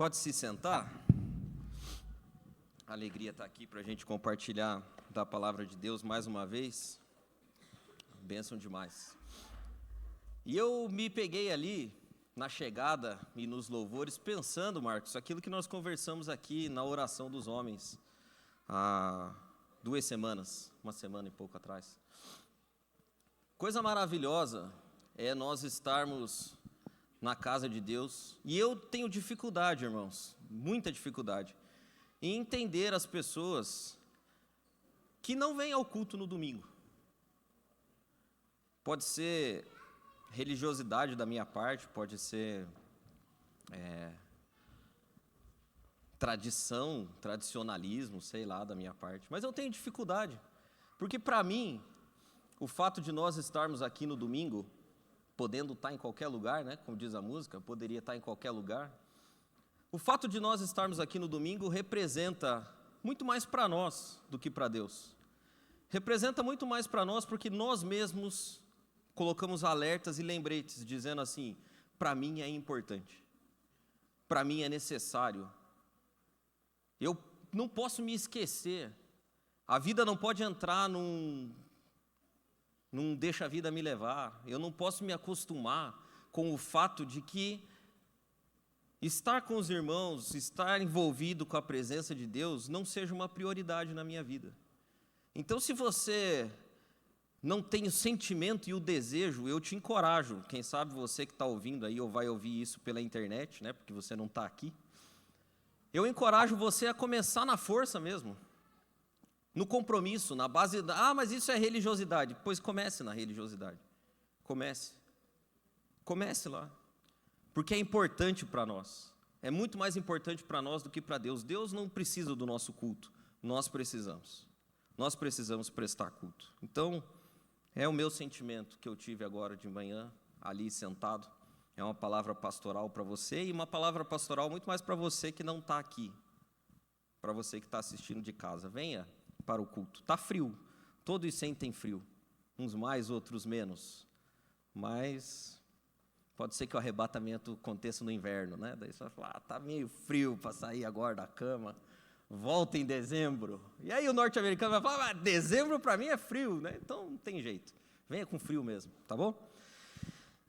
Pode se sentar. A alegria está aqui para a gente compartilhar da palavra de Deus mais uma vez. Bênção demais. E eu me peguei ali na chegada e nos louvores pensando, Marcos, aquilo que nós conversamos aqui na oração dos homens há 2 semanas, uma semana e pouco atrás. Coisa maravilhosa é nós estarmos na casa de Deus, e eu tenho dificuldade, irmãos, muita dificuldade, em entender as pessoas que não vêm ao culto no domingo. Pode ser religiosidade da minha parte, pode ser tradicionalismo, sei lá, da minha parte, mas eu tenho dificuldade, porque para mim, o fato de nós estarmos aqui no domingo, podendo estar em qualquer lugar, né? Como diz a música, poderia estar em qualquer lugar. O fato de nós estarmos aqui no domingo representa muito mais para nós do que para Deus. Representa muito mais para nós porque nós mesmos colocamos alertas e lembretes, dizendo assim, para mim é importante, para mim é necessário. Eu não posso me esquecer, a vida não pode entrar num deixa a vida me levar, eu não posso me acostumar com o fato de que estar com os irmãos, estar envolvido com a presença de Deus, não seja uma prioridade na minha vida. Então, se você não tem o sentimento e o desejo, eu te encorajo, quem sabe você que está ouvindo aí, ou vai ouvir isso pela internet, né, porque você não está aqui, eu encorajo você a começar na força mesmo, no compromisso, na base mas isso é religiosidade. Pois comece na religiosidade. Comece lá. Porque é importante para nós. É muito mais importante para nós do que para Deus. Deus não precisa do nosso culto. Nós precisamos. Nós precisamos prestar culto. Então, é o meu sentimento que eu tive agora de manhã, ali sentado. É uma palavra pastoral para você e uma palavra pastoral muito mais para você que não está aqui. Para você que está assistindo de casa. Venha para o culto. Está frio, todos sentem frio, uns mais, outros menos, mas pode ser que o arrebatamento aconteça no inverno, né? Daí você vai falar, está meio frio para sair agora da cama, volta em dezembro, e aí o norte-americano vai falar, dezembro para mim é frio, né? Então não tem jeito, venha com frio mesmo, tá bom?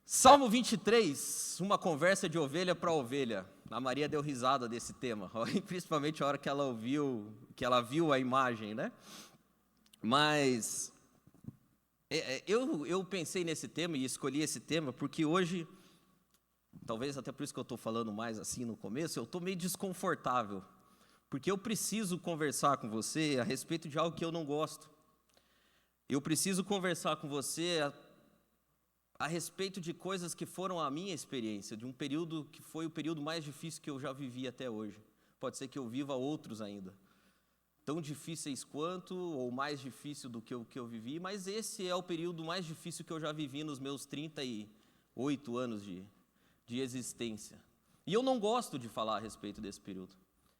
Salmo 23, uma conversa de ovelha para ovelha. A Maria deu risada desse tema, principalmente a hora que ela viu a imagem, né? Mas eu pensei nesse tema e escolhi esse tema porque hoje, talvez até por isso que eu estou falando mais assim no começo, eu estou meio desconfortável, porque eu preciso conversar com você a respeito de algo que eu não gosto. Eu preciso conversar com você a respeito de coisas que foram a minha experiência, de um período que foi o período mais difícil que eu já vivi até hoje. Pode ser que eu viva outros ainda, tão difíceis quanto, ou mais difícil do que o que eu vivi, mas esse é o período mais difícil que eu já vivi nos meus 38 anos de existência. E eu não gosto de falar a respeito desse período.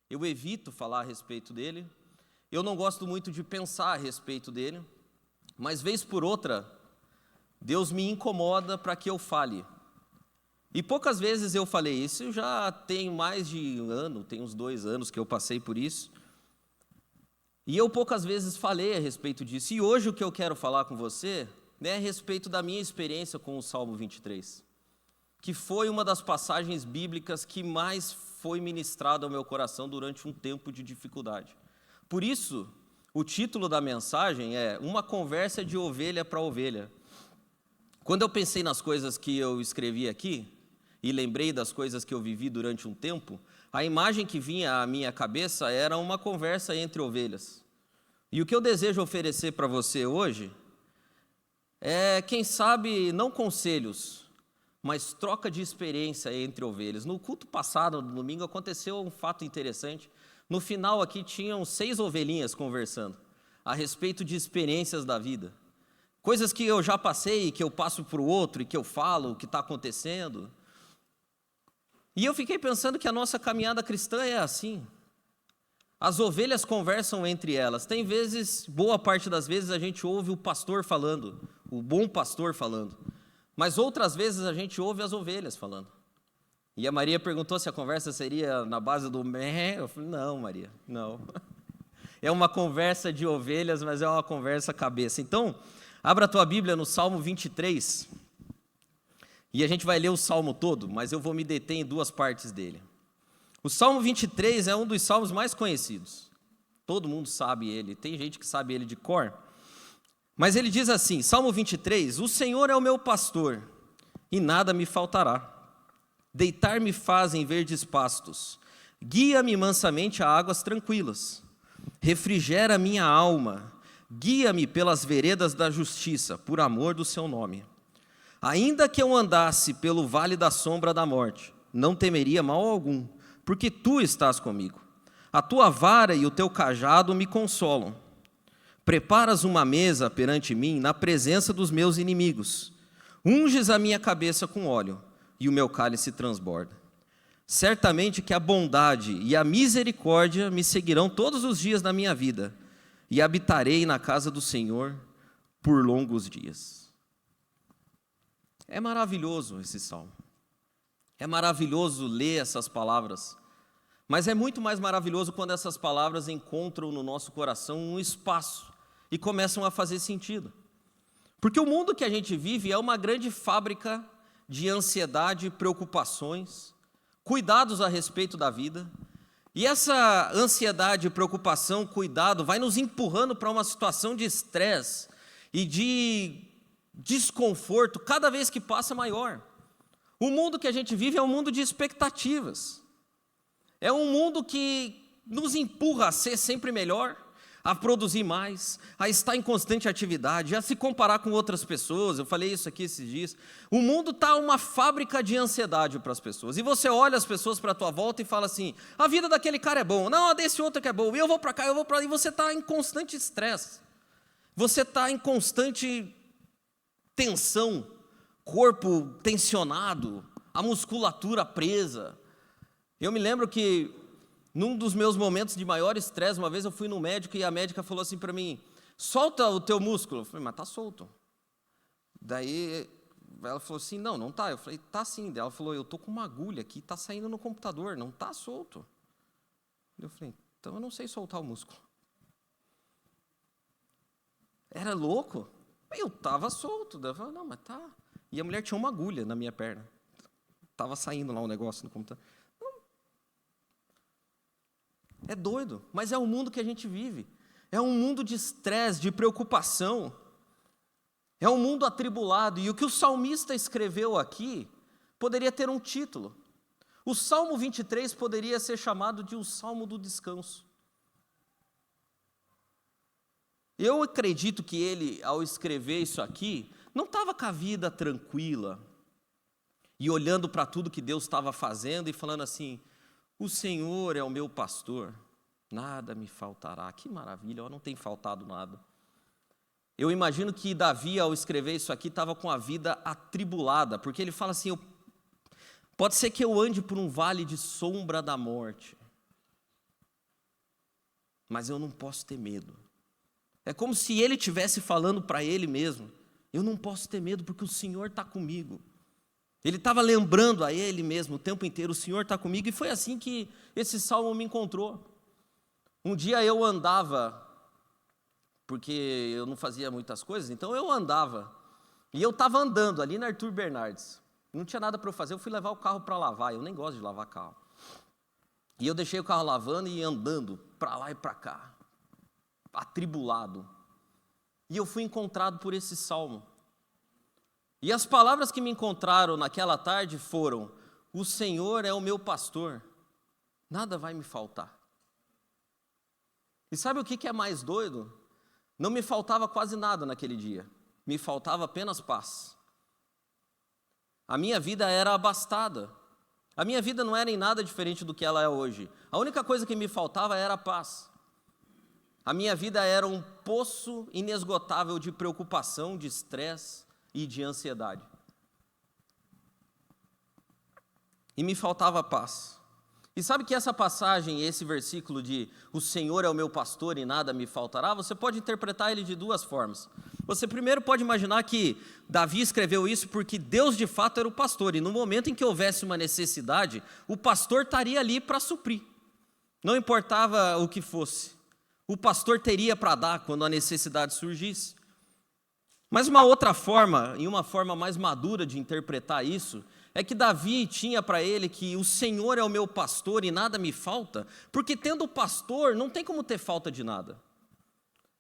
Eu evito falar a respeito dele, eu não gosto muito de pensar a respeito dele, mas vez por outra, Deus me incomoda para que eu fale. E poucas vezes eu falei isso, já tem mais de um ano, tem uns 2 anos que eu passei por isso. E eu poucas vezes falei a respeito disso. E hoje o que eu quero falar com você é a respeito da minha experiência com o Salmo 23, que foi uma das passagens bíblicas que mais foi ministrada ao meu coração durante um tempo de dificuldade. Por isso, o título da mensagem é Uma Conversa de Ovelha para Ovelha. Quando eu pensei nas coisas que eu escrevi aqui, e lembrei das coisas que eu vivi durante um tempo, a imagem que vinha à minha cabeça era uma conversa entre ovelhas. E o que eu desejo oferecer para você hoje é, quem sabe, não conselhos, mas troca de experiência entre ovelhas. No culto passado, no domingo, aconteceu um fato interessante. No final aqui tinham 6 ovelhinhas conversando a respeito de experiências da vida. Coisas que eu já passei, que eu passo para o outro e que eu falo o que está acontecendo. E eu fiquei pensando que a nossa caminhada cristã é assim. As ovelhas conversam entre elas. Tem vezes, boa parte das vezes, a gente ouve o pastor falando, o bom pastor falando. Mas outras vezes a gente ouve as ovelhas falando. E a Maria perguntou se a conversa seria na base do mé. Eu falei, não, Maria, não. É uma conversa de ovelhas, mas é uma conversa cabeça. Então, abra a tua Bíblia no Salmo 23. E a gente vai ler o Salmo todo, mas eu vou me deter em duas partes dele. O Salmo 23 é um dos salmos mais conhecidos. Todo mundo sabe ele, tem gente que sabe ele de cor. Mas ele diz assim, Salmo 23, o Senhor é o meu pastor, e nada me faltará. Deitar-me faz em verdes pastos, guia-me mansamente a águas tranquilas. Refrigera minha alma, guia-me pelas veredas da justiça, por amor do seu nome. Ainda que eu andasse pelo vale da sombra da morte, não temeria mal algum, porque tu estás comigo. A tua vara e o teu cajado me consolam. Preparas uma mesa perante mim na presença dos meus inimigos. Unges a minha cabeça com óleo, e o meu cálice transborda. Certamente que a bondade e a misericórdia me seguirão todos os dias da minha vida, e habitarei na casa do Senhor por longos dias. É maravilhoso esse salmo. É maravilhoso ler essas palavras. Mas é muito mais maravilhoso quando essas palavras encontram no nosso coração um espaço e começam a fazer sentido. Porque o mundo que a gente vive é uma grande fábrica de ansiedade, preocupações, cuidados a respeito da vida. E essa ansiedade, preocupação, cuidado vai nos empurrando para uma situação de estresse e de desconforto cada vez que passa maior. O mundo que a gente vive é um mundo de expectativas. É um mundo que nos empurra a ser sempre melhor, a produzir mais, a estar em constante atividade, a se comparar com outras pessoas. Eu falei isso aqui esses dias. O mundo está uma fábrica de ansiedade para as pessoas. E você olha as pessoas para a tua volta e fala assim, a vida daquele cara é bom, não, a desse outro que é bom, e eu vou para cá, eu vou para lá, e você está em constante estresse. Você está em constante tensão, corpo tensionado, a musculatura presa. Eu me lembro que num dos meus momentos de maior estresse, uma vez eu fui no médico e a médica falou assim para mim, solta o teu músculo. Eu falei, mas tá solto. Daí ela falou assim, não tá. Eu falei, tá sim. Daí ela falou, eu tô com uma agulha aqui, tá saindo no computador, não tá solto. Eu falei, então eu não sei soltar o músculo. Era louco? Eu tava solto. Daí eu falei, não, mas tá. E a mulher tinha uma agulha na minha perna. Tava saindo lá um negócio no computador. É doido, mas é o mundo que a gente vive. É um mundo de estresse, de preocupação. É um mundo atribulado. E o que o salmista escreveu aqui poderia ter um título. O Salmo 23 poderia ser chamado de o Salmo do Descanso. Eu acredito que ele, ao escrever isso aqui, não estava com a vida tranquila e olhando para tudo que Deus estava fazendo e falando assim, o Senhor é o meu pastor, nada me faltará. Que maravilha, não tem faltado nada. Eu imagino que Davi, ao escrever isso aqui, estava com a vida atribulada, porque ele fala assim, pode ser que eu ande por um vale de sombra da morte, mas eu não posso ter medo. É como se ele estivesse falando para ele mesmo, eu não posso ter medo porque o Senhor está comigo. Ele estava lembrando a ele mesmo o tempo inteiro, o Senhor está comigo, e foi assim que esse salmo me encontrou. Um dia eu andava, porque eu não fazia muitas coisas, então eu andava, e eu estava andando ali na Arthur Bernardes, não tinha nada para eu fazer, eu fui levar o carro para lavar, eu nem gosto de lavar carro. E eu deixei o carro lavando e andando para lá e para cá, atribulado. E eu fui encontrado por esse salmo. E as palavras que me encontraram naquela tarde foram, o Senhor é o meu pastor, nada vai me faltar. E sabe o que é mais doido? Não me faltava quase nada naquele dia, me faltava apenas paz. A minha vida era abastada, a minha vida não era em nada diferente do que ela é hoje. A única coisa que me faltava era a paz. A minha vida era um poço inesgotável de preocupação, de estresse e de ansiedade. E me faltava paz. E sabe que essa passagem, esse versículo de o Senhor é o meu pastor e nada me faltará, você pode interpretar ele de duas formas. Você primeiro pode imaginar que Davi escreveu isso porque Deus de fato era o pastor, e no momento em que houvesse uma necessidade, o pastor estaria ali para suprir. Não importava o que fosse, o pastor teria para dar quando a necessidade surgisse. Mas uma outra forma, e uma forma mais madura de interpretar isso, é que Davi tinha para ele que o Senhor é o meu pastor e nada me falta, porque tendo o pastor não tem como ter falta de nada.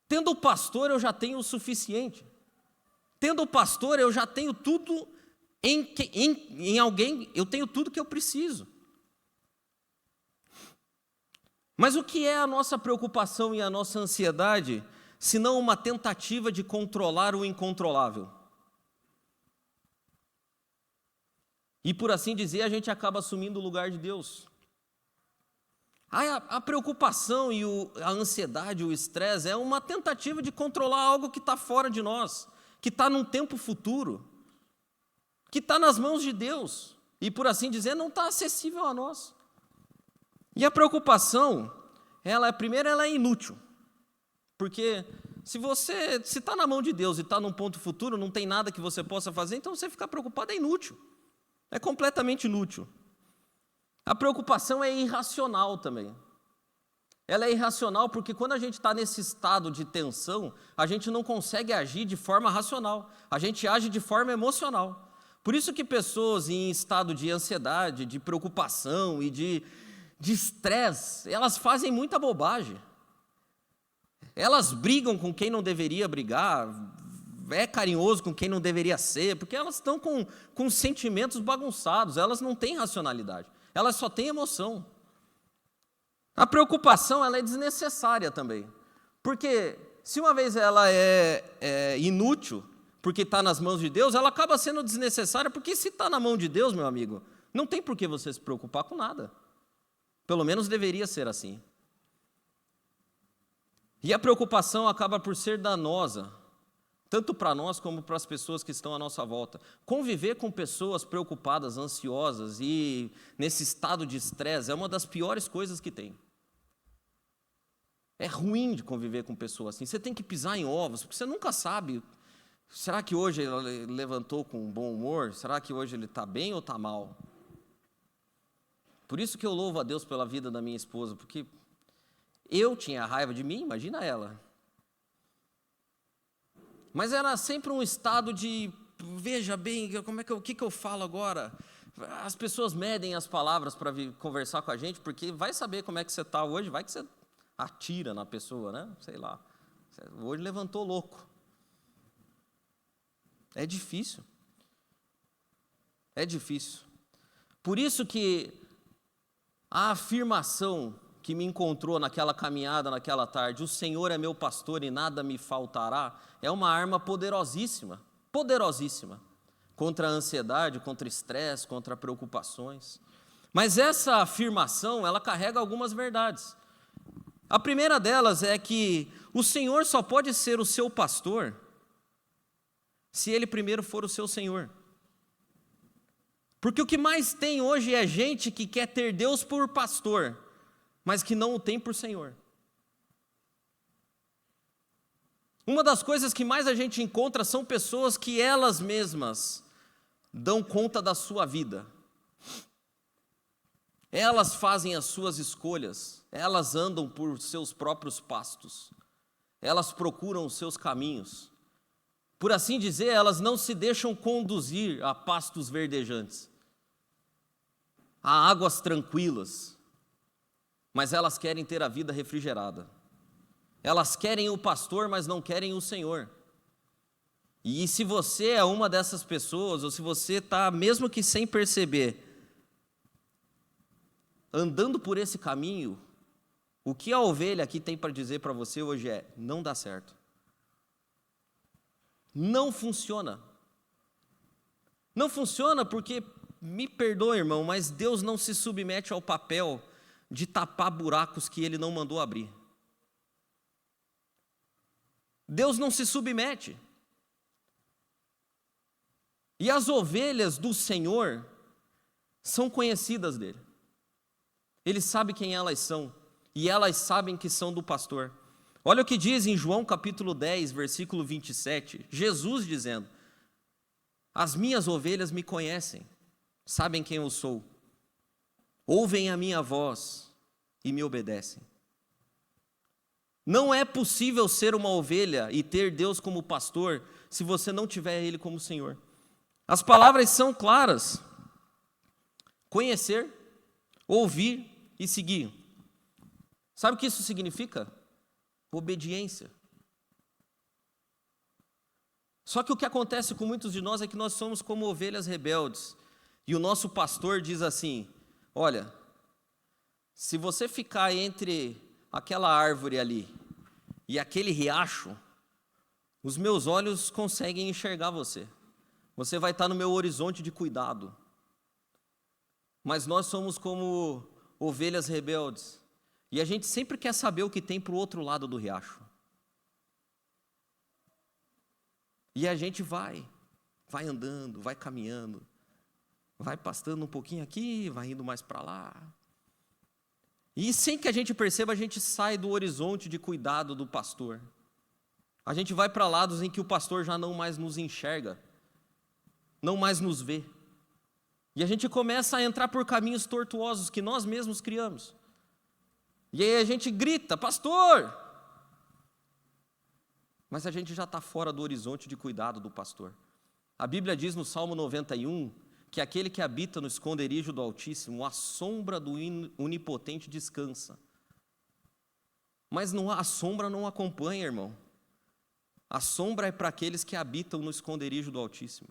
Tendo o pastor eu já tenho o suficiente. Tendo o pastor eu já tenho tudo em alguém, eu tenho tudo que eu preciso. Mas o que é a nossa preocupação e a nossa ansiedade, se não uma tentativa de controlar o incontrolável? E por assim dizer, a gente acaba assumindo o lugar de Deus. A preocupação e a ansiedade, o estresse, é uma tentativa de controlar algo que está fora de nós, que está num tempo futuro, que está nas mãos de Deus, e por assim dizer, não está acessível a nós. E a preocupação, primeiro ela é inútil, porque se está na mão de Deus e está num ponto futuro, não tem nada que você possa fazer, então você ficar preocupado é inútil, é completamente inútil. A preocupação é irracional também. Ela é irracional porque quando a gente está nesse estado de tensão, a gente não consegue agir de forma racional, a gente age de forma emocional. Por isso que pessoas em estado de ansiedade, de preocupação e de estresse, elas fazem muita bobagem. Elas brigam com quem não deveria brigar, é carinhoso com quem não deveria ser, porque elas estão com sentimentos bagunçados, elas não têm racionalidade, elas só têm emoção. A preocupação ela é desnecessária também, porque se uma vez ela é inútil, porque está nas mãos de Deus, ela acaba sendo desnecessária, porque se está na mão de Deus, meu amigo, não tem por que você se preocupar com nada. Pelo menos deveria ser assim. E a preocupação acaba por ser danosa, tanto para nós como para as pessoas que estão à nossa volta. Conviver com pessoas preocupadas, ansiosas e nesse estado de estresse é uma das piores coisas que tem. É ruim de conviver com pessoas assim. Você tem que pisar em ovos, porque você nunca sabe. Será que hoje ele levantou com bom humor? Será que hoje ele está bem ou está mal? Por isso que eu louvo a Deus pela vida da minha esposa, porque eu tinha raiva de mim, imagina ela. Mas era sempre um estado de, veja bem, o que eu falo agora? As pessoas medem as palavras para vir conversar com a gente, porque vai saber como é que você está hoje, vai que você atira na pessoa, né? Sei lá. Hoje levantou louco. É difícil. É difícil. Por isso que a afirmação que me encontrou naquela caminhada, naquela tarde, o Senhor é meu pastor e nada me faltará, é uma arma poderosíssima, poderosíssima, contra a ansiedade, contra o estresse, contra preocupações. Mas essa afirmação, ela carrega algumas verdades. A primeira delas é que o Senhor só pode ser o seu pastor se Ele primeiro for o seu Senhor. Porque o que mais tem hoje é gente que quer ter Deus por pastor, mas que não o tem por Senhor. Uma das coisas que mais a gente encontra são pessoas que elas mesmas dão conta da sua vida. Elas fazem as suas escolhas, elas andam por seus próprios pastos, elas procuram os seus caminhos. Por assim dizer, elas não se deixam conduzir a pastos verdejantes, a águas tranquilas, mas elas querem ter a vida refrigerada. Elas querem o pastor, mas não querem o Senhor. E se você é uma dessas pessoas, ou se você está, mesmo que sem perceber, andando por esse caminho, o que a ovelha aqui tem para dizer para você hoje é: não dá certo. Não funciona. Não funciona porque, me perdoe, irmão, mas Deus não se submete ao papel de tapar buracos que Ele não mandou abrir. Deus não se submete. E as ovelhas do Senhor são conhecidas dele. Ele sabe quem elas são, e elas sabem que são do pastor. Olha o que diz em João capítulo 10, versículo 27, Jesus dizendo: as minhas ovelhas me conhecem, sabem quem eu sou, ouvem a minha voz e me obedecem. Não é possível ser uma ovelha e ter Deus como pastor se você não tiver Ele como Senhor. As palavras são claras: conhecer, ouvir e seguir. Sabe o que isso significa? Obediência. Só que o que acontece com muitos de nós é que nós somos como ovelhas rebeldes. E o nosso pastor diz assim: olha, se você ficar entre aquela árvore ali e aquele riacho, os meus olhos conseguem enxergar você. Você vai estar no meu horizonte de cuidado. Mas nós somos como ovelhas rebeldes. E a gente sempre quer saber o que tem para o outro lado do riacho. E a gente vai andando, vai caminhando, vai pastando um pouquinho aqui, vai indo mais para lá. E sem que a gente perceba, a gente sai do horizonte de cuidado do pastor. A gente vai para lados em que o pastor já não mais nos enxerga, não mais nos vê. E a gente começa a entrar por caminhos tortuosos que nós mesmos criamos. E aí a gente grita: pastor! Mas a gente já está fora do horizonte de cuidado do pastor. A Bíblia diz no Salmo 91 que aquele que habita no esconderijo do Altíssimo, a sombra do Onipotente descansa. Mas a sombra não acompanha, irmão. A sombra é para aqueles que habitam no esconderijo do Altíssimo.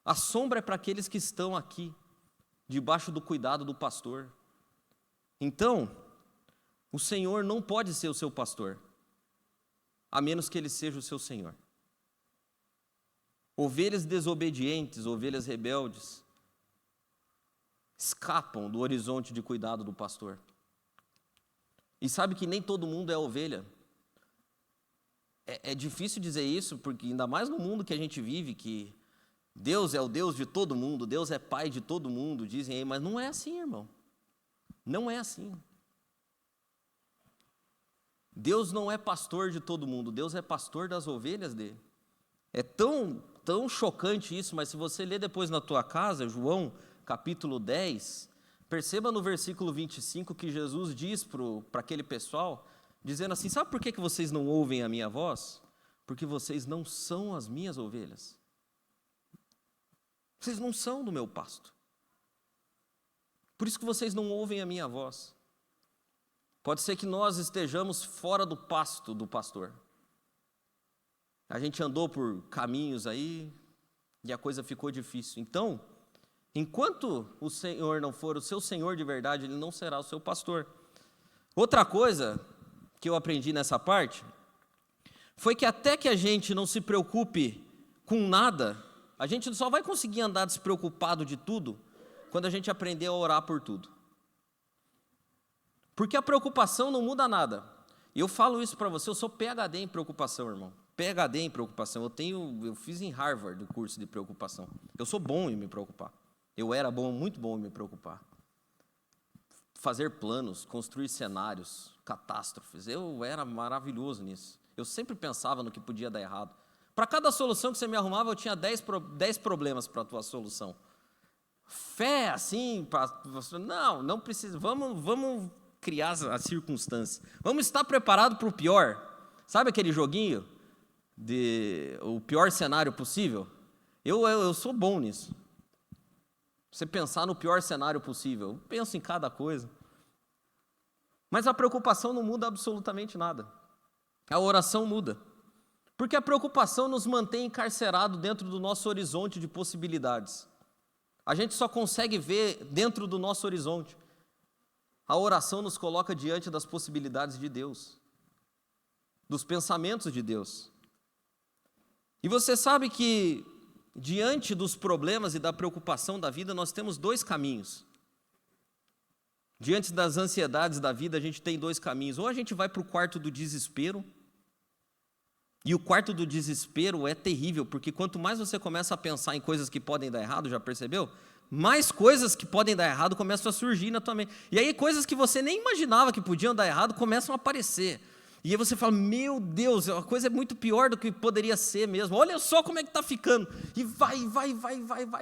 A sombra é para aqueles que estão aqui, debaixo do cuidado do pastor. Então, o Senhor não pode ser o seu pastor, a menos que Ele seja o seu Senhor. Ovelhas desobedientes, ovelhas rebeldes, escapam do horizonte de cuidado do pastor. E sabe que nem todo mundo é ovelha. É difícil dizer isso, porque ainda mais no mundo que a gente vive, que Deus é o Deus de todo mundo, Deus é Pai de todo mundo, dizem aí, mas não é assim, irmão. Não é assim. Deus não é pastor de todo mundo, Deus é pastor das ovelhas dele. É tão chocante isso, mas se você ler depois na tua casa, João capítulo 10, perceba no versículo 25 que Jesus diz para aquele pessoal, dizendo assim: sabe por que vocês não ouvem a minha voz? Porque vocês não são as minhas ovelhas. Vocês não são do meu pasto. Por isso que vocês não ouvem a minha voz. Pode ser que nós estejamos fora do pasto do pastor. A gente andou por caminhos aí e a coisa ficou difícil. Então, enquanto o Senhor não for o seu Senhor de verdade, Ele não será o seu pastor. Outra coisa que eu aprendi nessa parte foi que até que a gente não se preocupe com nada, a gente só vai conseguir andar despreocupado de tudo quando a gente aprender a orar por tudo. Porque a preocupação não muda nada. Eu falo isso para você, eu sou PhD em preocupação, irmão. PhD em preocupação. Eu fiz em Harvard o curso de preocupação. Eu sou bom em me preocupar. Eu era muito bom em me preocupar. Fazer planos, construir cenários, catástrofes. Eu era maravilhoso nisso. Eu sempre pensava no que podia dar errado. Para cada solução que você me arrumava, eu tinha 10 problemas para a tua solução. Fé, assim, não precisa, vamos criar as circunstâncias. Vamos estar preparados para o pior. Sabe aquele joguinho? O pior cenário possível? Eu sou bom nisso. Você pensar no pior cenário possível. Eu penso em cada coisa. Mas a preocupação não muda absolutamente nada. A oração muda. Porque a preocupação nos mantém encarcerados dentro do nosso horizonte de possibilidades. A gente só consegue ver dentro do nosso horizonte. A oração nos coloca diante das possibilidades de Deus, dos pensamentos de Deus. E você sabe que, diante dos problemas e da preocupação da vida, nós temos dois caminhos. Diante das ansiedades da vida, a gente tem dois caminhos. Ou a gente vai para o quarto do desespero, e o quarto do desespero é terrível, porque quanto mais você começa a pensar em coisas que podem dar errado, já percebeu? mais coisas que podem dar errado começam a surgir na tua mente. E aí coisas que você nem imaginava que podiam dar errado começam a aparecer. E aí você fala, meu Deus, a coisa é muito pior do que poderia ser mesmo. Olha só como é que está ficando. E vai.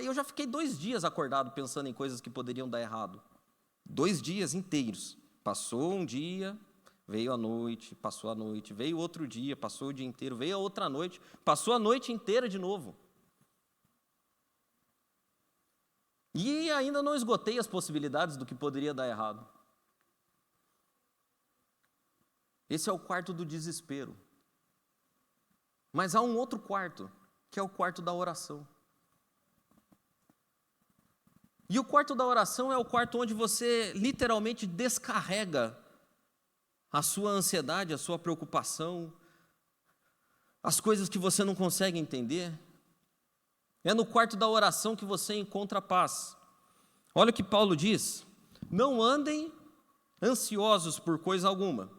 Eu já fiquei 2 dias acordado pensando em coisas que poderiam dar errado. 2 dias inteiros. Passou um dia, veio a noite, passou a noite, veio outro dia, passou o dia inteiro, veio a outra noite, passou a noite inteira de novo. E ainda não esgotei as possibilidades do que poderia dar errado. Esse é o quarto do desespero. Mas há um outro quarto, que é o quarto da oração. E o quarto da oração é o quarto onde você literalmente descarrega a sua ansiedade, a sua preocupação, as coisas que você não consegue entender. É no quarto da oração que você encontra paz. Olha o que Paulo diz: não andem ansiosos por coisa alguma,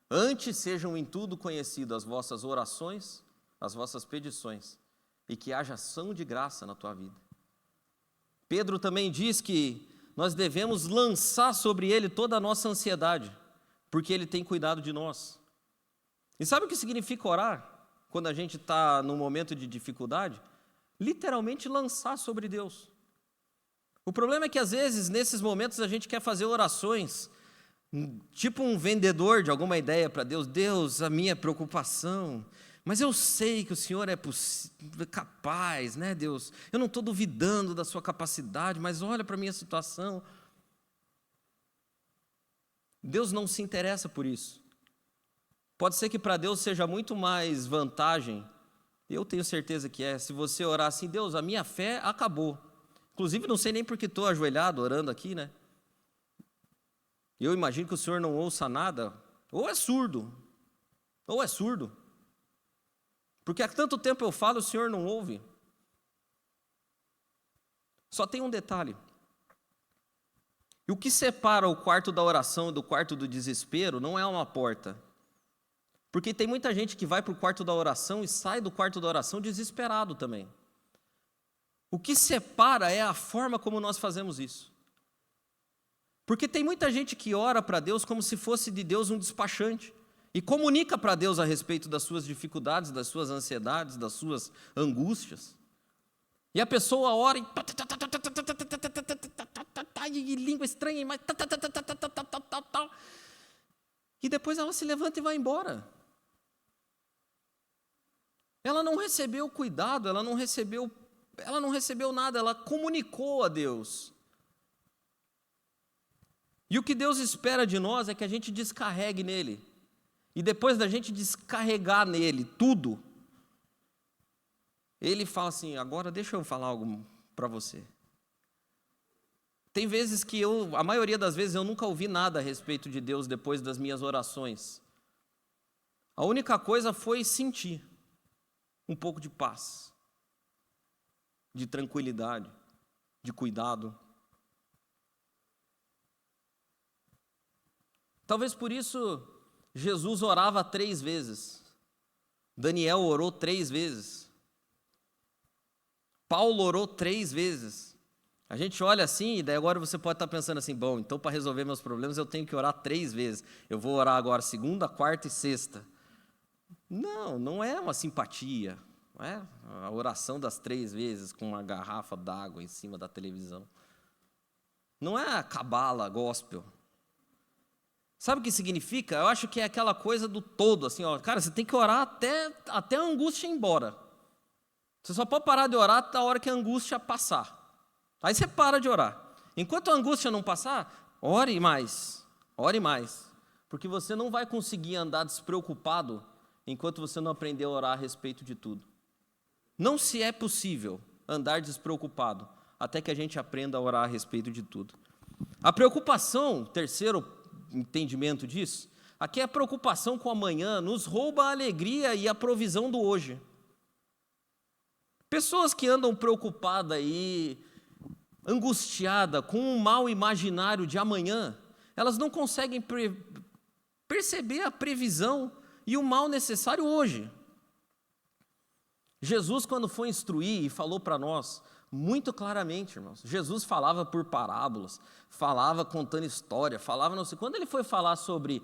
antes sejam em tudo conhecidas as vossas orações, as vossas petições, e que haja ação de graça na tua vida. Pedro também diz que nós devemos lançar sobre ele toda a nossa ansiedade, porque ele tem cuidado de nós. E sabe o que significa orar? Quando a gente está num momento de dificuldade? Literalmente lançar sobre Deus. O problema é que às vezes, nesses momentos, a gente quer fazer orações, tipo um vendedor de alguma ideia para Deus. Deus, a minha preocupação, mas eu sei que o Senhor é capaz, né, Deus? Eu não estou duvidando da sua capacidade, mas olha para a minha situação. Deus não se interessa por isso. Pode ser que para Deus seja muito mais vantagem, eu tenho certeza que é, se você orar assim: Deus, a minha fé acabou. Inclusive, não sei nem porque estou ajoelhado orando aqui, né? Eu imagino que o Senhor não ouça nada, ou é surdo, porque há tanto tempo eu falo, o Senhor não ouve. Só tem um detalhe: e o que separa o quarto da oração do quarto do desespero não é uma porta, porque tem muita gente que vai para o quarto da oração e sai do quarto da oração desesperado também. O que separa é a forma como nós fazemos isso. Porque tem muita gente que ora para Deus como se fosse de Deus um despachante, e comunica para Deus a respeito das suas dificuldades, das suas ansiedades, das suas angústias. E a pessoa ora e língua estranha, e depois ela se levanta e vai embora. Ela não recebeu cuidado, ela não recebeu nada, ela comunicou a Deus. E o que Deus espera de nós é que a gente descarregue nele. E depois da gente descarregar nele tudo, ele fala assim: agora deixa eu falar algo para você. Tem vezes que a maioria das vezes eu nunca ouvi nada a respeito de Deus depois das minhas orações. A única coisa foi sentir um pouco de paz, de tranquilidade, de cuidado. Talvez por isso Jesus orava 3 vezes, Daniel orou 3 vezes, Paulo orou 3 vezes. A gente olha assim, e daí agora você pode estar pensando assim: bom, então para resolver meus problemas eu tenho que orar 3 vezes. Eu vou orar agora segunda, quarta e sexta. Não, não é uma simpatia. Não é a oração das 3 vezes com uma garrafa d'água em cima da televisão. Não é a cabala gospel. Sabe o que significa? Eu acho que é aquela coisa do todo, assim, ó, cara, você tem que orar até a angústia ir embora. Você só pode parar de orar na hora que a angústia passar. Aí você para de orar. Enquanto a angústia não passar, ore mais, porque você não vai conseguir andar despreocupado enquanto você não aprender a orar a respeito de tudo. Não se é possível andar despreocupado até que a gente aprenda a orar a respeito de tudo. A preocupação, terceiro entendimento disso, aqui é a preocupação com o amanhã, nos rouba a alegria e a provisão do hoje. Pessoas que andam preocupadas e angustiadas com um mal imaginário de amanhã, elas não conseguem perceber a previsão e o mal necessário hoje. Jesus, quando foi instruir e falou para nós muito claramente, irmãos. Jesus falava por parábolas, falava contando história, falava não sei. Quando ele foi falar sobre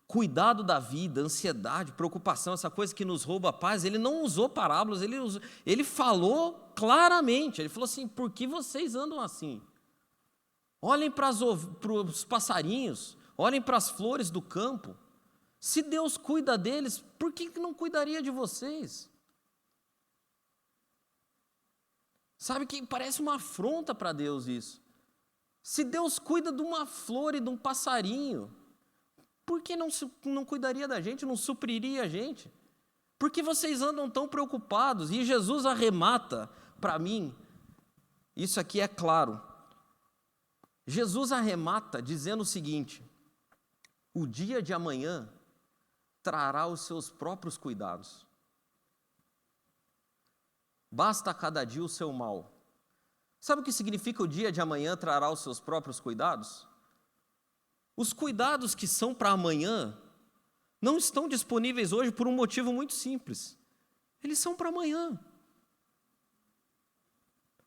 cuidado da vida, ansiedade, preocupação, essa coisa que nos rouba a paz, ele não usou parábolas, ele falou claramente. Ele falou assim: por que vocês andam assim? Olhem para os passarinhos, olhem para as flores do campo. Se Deus cuida deles, por que não cuidaria de vocês? Sabe que parece uma afronta para Deus isso. Se Deus cuida de uma flor e de um passarinho, por que não cuidaria da gente, não supriria a gente? Por que vocês andam tão preocupados? E Jesus arremata, para mim, isso aqui é claro. Jesus arremata dizendo o seguinte: o dia de amanhã trará os seus próprios cuidados. Basta a cada dia o seu mal. Sabe o que significa o dia de amanhã trará os seus próprios cuidados? Os cuidados que são para amanhã não estão disponíveis hoje por um motivo muito simples. Eles são para amanhã.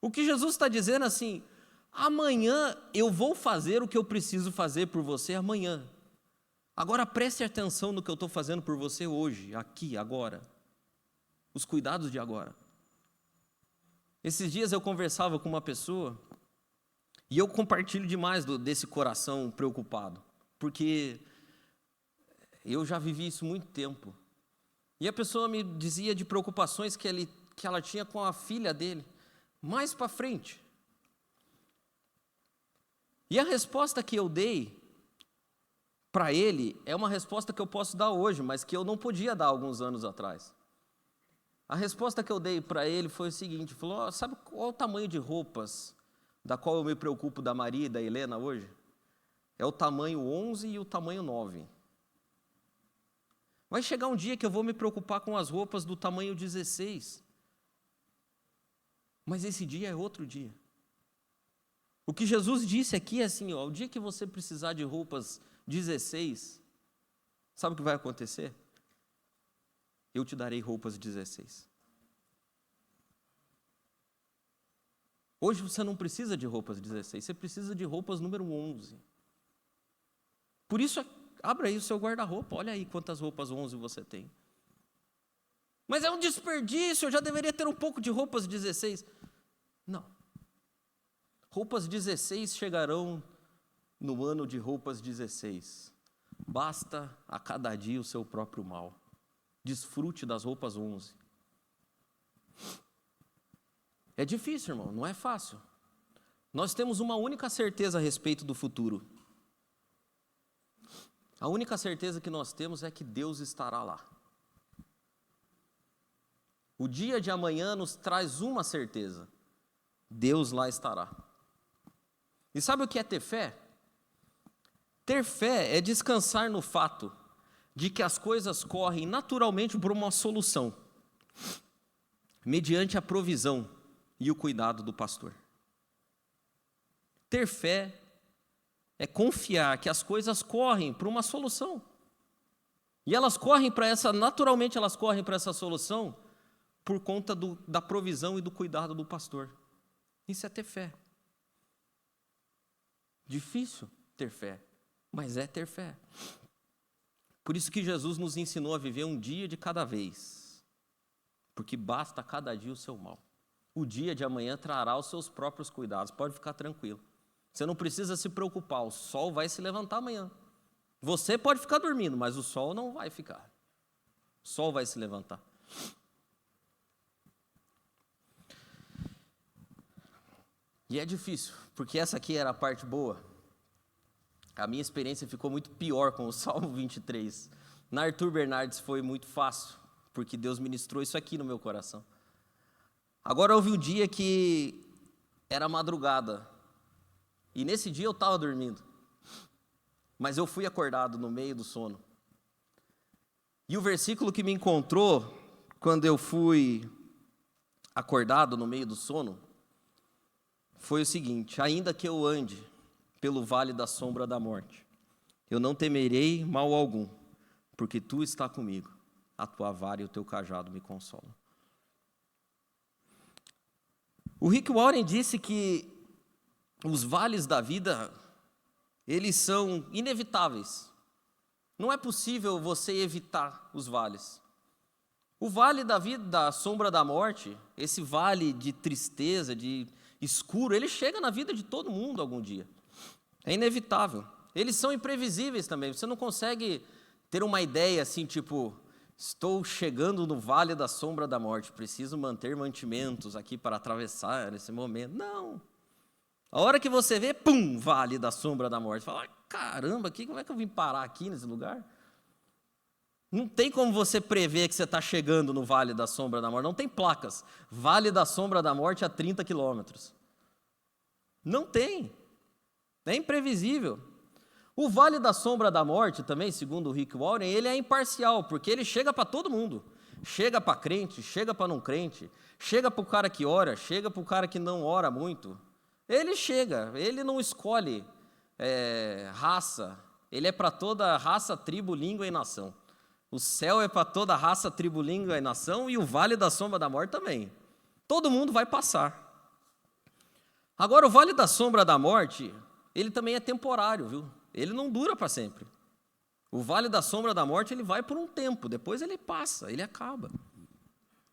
O que Jesus está dizendo assim: amanhã eu vou fazer o que eu preciso fazer por você amanhã. Agora preste atenção no que eu estou fazendo por você hoje, aqui, agora. Os cuidados de agora. Esses dias eu conversava com uma pessoa e eu compartilho demais desse coração preocupado, porque eu já vivi isso há muito tempo. E a pessoa me dizia de preocupações que ela tinha com a filha dele, mais para frente. E a resposta que eu dei para ele é uma resposta que eu posso dar hoje, mas que eu não podia dar alguns anos atrás. A resposta que eu dei para ele foi o seguinte: falou, sabe qual é o tamanho de roupas da qual eu me preocupo da Maria e da Helena hoje? É o tamanho 11 e o tamanho 9. Vai chegar um dia que eu vou me preocupar com as roupas do tamanho 16. Mas esse dia é outro dia. O que Jesus disse aqui é assim, ó: o dia que você precisar de roupas 16, sabe o que vai acontecer? Eu te darei roupas 16. Hoje você não precisa de roupas 16, você precisa de roupas número 11. Por isso, abra aí o seu guarda-roupa, olha aí quantas roupas 11 você tem. Mas é um desperdício, eu já deveria ter um pouco de roupas 16. Não. Roupas 16 chegarão no ano de roupas 16. Basta a cada dia o seu próprio mal. Desfrute das roupas 11. É difícil, irmão, não é fácil. Nós temos uma única certeza a respeito do futuro. A única certeza que nós temos é que Deus estará lá. O dia de amanhã nos traz uma certeza: Deus lá estará. E sabe o que é ter fé? Ter fé é descansar no fato de que as coisas correm naturalmente por uma solução, mediante a provisão e o cuidado do pastor. Ter fé é confiar que as coisas correm por uma solução. E elas correm para naturalmente elas correm para essa solução por conta da provisão e do cuidado do pastor. Isso é ter fé. Difícil ter fé, mas é ter fé. Por isso que Jesus nos ensinou a viver um dia de cada vez, porque basta a cada dia o seu mal. O dia de amanhã trará os seus próprios cuidados, pode ficar tranquilo. Você não precisa se preocupar, o sol vai se levantar amanhã. Você pode ficar dormindo, mas o sol não vai ficar. O sol vai se levantar. E é difícil, porque essa aqui era a parte boa. A minha experiência ficou muito pior com o Salmo 23. Na Arthur Bernardes foi muito fácil, porque Deus ministrou isso aqui no meu coração. Agora houve um dia que era madrugada, e nesse dia eu estava dormindo, mas eu fui acordado no meio do sono. E o versículo que me encontrou quando eu fui acordado no meio do sono foi o seguinte: ainda que eu ande pelo vale da sombra da morte, eu não temerei mal algum, porque tu está comigo, a tua vara e o teu cajado me consolam. O Rick Warren disse que os vales da vida, eles são inevitáveis. Não é possível você evitar os vales. O vale da vida, da sombra da morte, esse vale de tristeza, de escuro, ele chega na vida de todo mundo algum dia. É inevitável. Eles são imprevisíveis também. Você não consegue ter uma ideia assim, tipo, estou chegando no vale da sombra da morte, preciso manter mantimentos aqui para atravessar esse momento. Não. A hora que você vê, pum, vale da sombra da morte. Fala, caramba, como é que eu vim parar aqui nesse lugar? Não tem como você prever que você está chegando no Vale da Sombra da Morte. Não tem placas. Vale da Sombra da Morte a 30 quilômetros. Não tem. É imprevisível. O Vale da Sombra da Morte também, segundo o Rick Warren, ele é imparcial, porque ele chega para todo mundo. Chega para crente, chega para não crente, chega para o cara que ora, chega para o cara que não ora muito. Ele chega, ele não escolhe raça. Ele é para toda raça, tribo, língua e nação. O céu é para toda raça, tribo, língua e nação, e o Vale da Sombra da Morte também. Todo mundo vai passar. Agora, o Vale da Sombra da Morte, ele também é temporário, viu? Ele não dura para sempre. O Vale da Sombra da Morte, ele vai por um tempo, depois ele passa, ele acaba.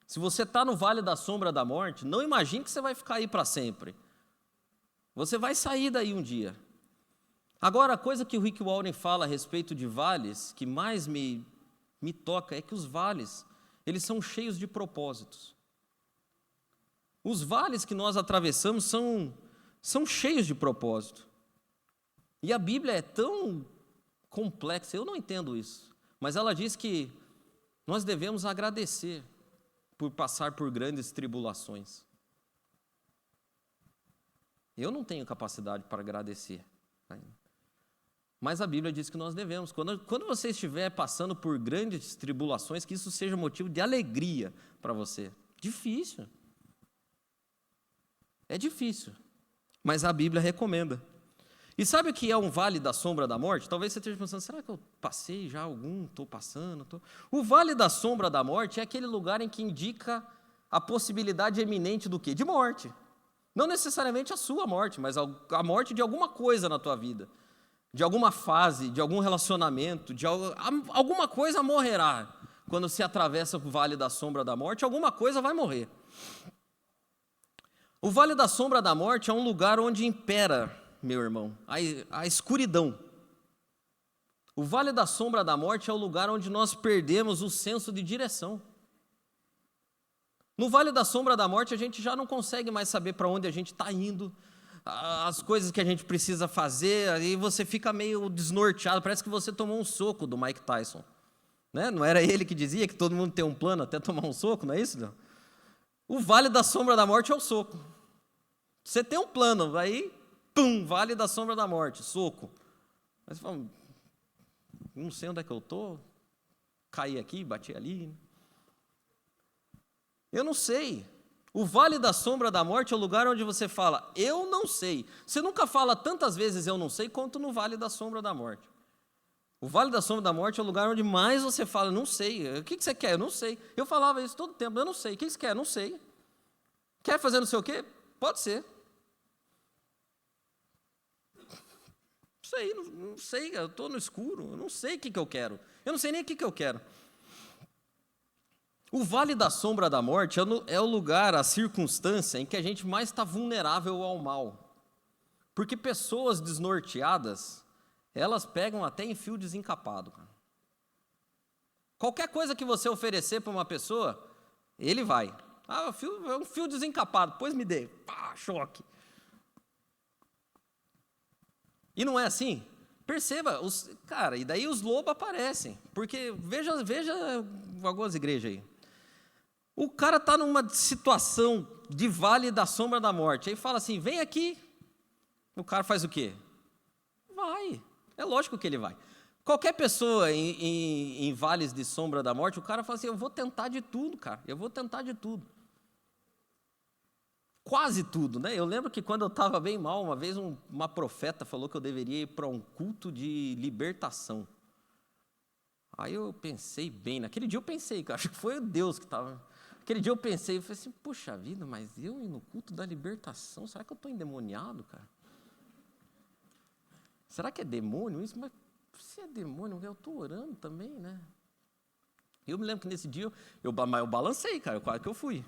Se você está no Vale da Sombra da Morte, não imagine que você vai ficar aí para sempre. Você vai sair daí um dia. Agora, a coisa que o Rick Warren fala a respeito de vales, que mais me toca, é que os vales, eles são cheios de propósitos. Os vales que nós atravessamos são cheios de propósito. E a Bíblia é tão complexa, eu não entendo isso, mas ela diz que nós devemos agradecer por passar por grandes tribulações. Eu não tenho capacidade para agradecer. Mas a Bíblia diz que nós devemos. Quando você estiver passando por grandes tribulações, que isso seja motivo de alegria para você. Difícil. É difícil. Mas a Bíblia recomenda. E sabe o que é um vale da sombra da morte? Talvez você esteja pensando, será que eu passei já algum? Estou passando? O vale da sombra da morte é aquele lugar em que indica a possibilidade eminente do quê? De morte. Não necessariamente a sua morte, mas a morte de alguma coisa na tua vida. De alguma fase, de algum relacionamento, alguma coisa morrerá. Quando se atravessa o vale da sombra da morte, alguma coisa vai morrer. O vale da sombra da morte é um lugar onde impera, meu irmão, a escuridão. O vale da sombra da morte é o lugar onde nós perdemos o senso de direção. No vale da sombra da morte, a gente já não consegue mais saber para onde a gente está indo, as coisas que a gente precisa fazer, aí você fica meio desnorteado, parece que você tomou um soco do Mike Tyson. Né? Não era ele que dizia que todo mundo tem um plano até tomar um soco, não é isso? Não? O vale da sombra da morte é o soco. Você tem um plano, aí, pum, vale da sombra da morte, soco. Aí você fala, não sei onde é que eu estou, caí aqui, bati ali. Eu não sei. O vale da sombra da morte é o lugar onde você fala, eu não sei. Você nunca fala tantas vezes eu não sei quanto no vale da sombra da morte. O vale da sombra da morte é o lugar onde mais você fala, não sei. O que você quer? Eu não sei. Eu falava isso todo tempo, eu não sei. O que você quer? Não sei. Quer fazer não sei o quê? Pode ser. Não sei, eu estou no escuro, eu não sei o que eu quero. Eu não sei nem o que eu quero. O vale da sombra da morte é o lugar, a circunstância em que a gente mais está vulnerável ao mal. Porque pessoas desnorteadas, elas pegam até em fio desencapado. Qualquer coisa que você oferecer para uma pessoa, ele vai. É um fio desencapado, pois me dê. Pá, choque. E não é assim? Perceba, cara, e daí os lobos aparecem. Porque veja algumas igrejas aí. O cara está numa situação de vale da sombra da morte. Aí fala assim, vem aqui. O cara faz o quê? Vai. É lógico que ele vai. Qualquer pessoa em vales de sombra da morte, o cara fala assim, eu vou tentar de tudo, cara. Eu vou tentar de tudo. Quase tudo, né? Eu lembro que quando eu estava bem mal, uma vez uma profeta falou que eu deveria ir para um culto de libertação. Aí eu pensei bem, naquele dia eu pensei, que acho que foi Deus que estava... Aquele dia eu pensei, eu falei assim, puxa vida, mas eu ir no culto da libertação, será que eu estou endemoniado, cara? Será que é demônio isso? Mas se é demônio, eu estou orando também, né? Eu me lembro que nesse dia, eu balancei, cara, quase que eu fui.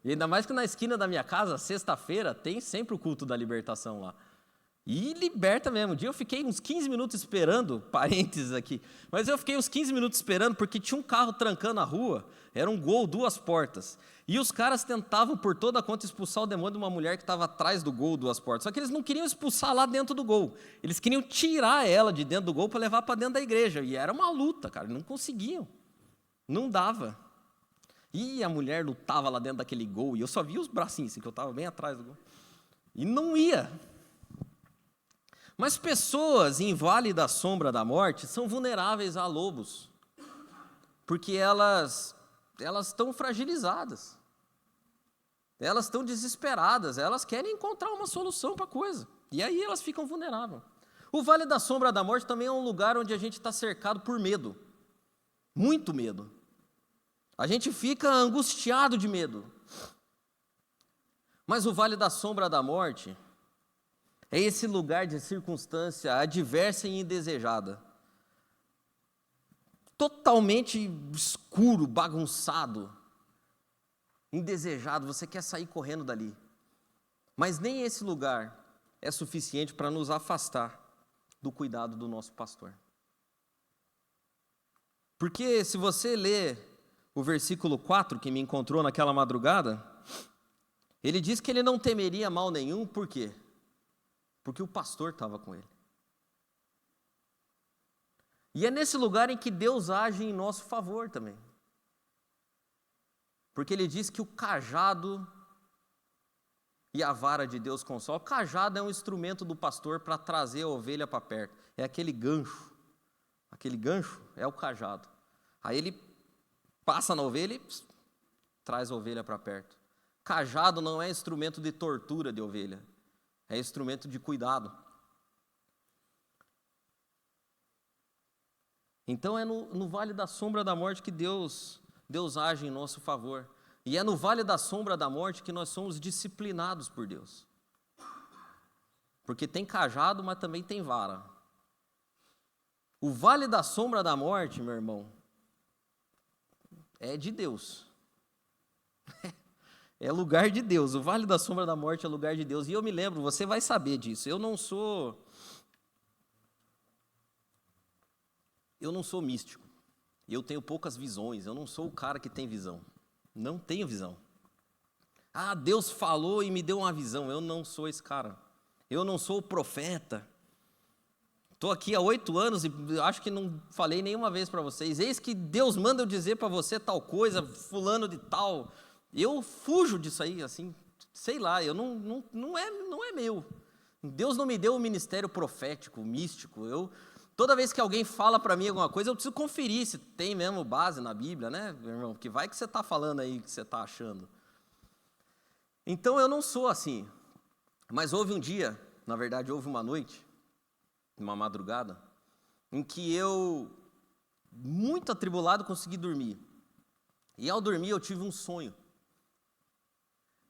E ainda mais que na esquina da minha casa, sexta-feira, tem sempre o culto da libertação lá. E liberta mesmo. Um dia eu fiquei uns 15 minutos esperando, parênteses aqui, mas eu fiquei uns 15 minutos esperando porque tinha um carro trancando a rua, era um Gol, 2 portas. E os caras tentavam por toda conta expulsar o demônio de uma mulher que estava atrás do Gol, 2 portas. Só que eles não queriam expulsar lá dentro do Gol. Eles queriam tirar ela de dentro do Gol para levar para dentro da igreja. E era uma luta, cara, não conseguiam. Não dava. E a mulher lutava lá dentro daquele Gol, e eu só via os bracinhos, assim, que eu estava bem atrás do Gol. E não ia. Mas pessoas em vale da sombra da morte são vulneráveis a lobos, porque elas estão fragilizadas, elas estão desesperadas, elas querem encontrar uma solução para a coisa, e aí elas ficam vulneráveis. O vale da sombra da morte também é um lugar onde a gente está cercado por medo, muito medo. A gente fica angustiado de medo. Mas o vale da sombra da morte é esse lugar de circunstância adversa e indesejada. Totalmente escuro, bagunçado, indesejado, você quer sair correndo dali. Mas nem esse lugar é suficiente para nos afastar do cuidado do nosso pastor. Porque se você ler o versículo 4, que me encontrou naquela madrugada, ele diz que ele não temeria mal nenhum, por quê? Porque o pastor estava com ele. E é nesse lugar em que Deus age em nosso favor também. Porque ele diz que o cajado e a vara de Deus consola. O cajado é um instrumento do pastor para trazer a ovelha para perto. É aquele gancho. Aquele gancho é o cajado. Aí ele passa na ovelha e traz a ovelha para perto. Cajado não é instrumento de tortura de ovelha. É instrumento de cuidado. Então é no vale da sombra da morte que Deus age em nosso favor. E é no vale da sombra da morte que nós somos disciplinados por Deus. Porque tem cajado, mas também tem vara. O vale da sombra da morte, meu irmão, é de Deus. É lugar de Deus. O vale da sombra da morte é lugar de Deus. E eu me lembro, você vai saber disso. Eu não sou místico. Eu tenho poucas visões. Eu não sou o cara que tem visão. Não tenho visão. Ah, Deus falou e me deu uma visão. Eu não sou esse cara. Eu não sou o profeta. Estou aqui há 8 anos e acho que não falei nenhuma vez para vocês. Eis que Deus manda eu dizer para você tal coisa, fulano de tal. Eu fujo disso aí, assim, sei lá, eu não é meu. Deus não me deu o ministério profético, místico. Toda vez que alguém fala para mim alguma coisa, eu preciso conferir se tem mesmo base na Bíblia, né, meu irmão? Porque vai que você está falando aí, que você está achando. Então eu não sou assim. Mas houve um dia, na verdade houve uma noite, uma madrugada, em que eu, muito atribulado, consegui dormir. E ao dormir eu tive um sonho.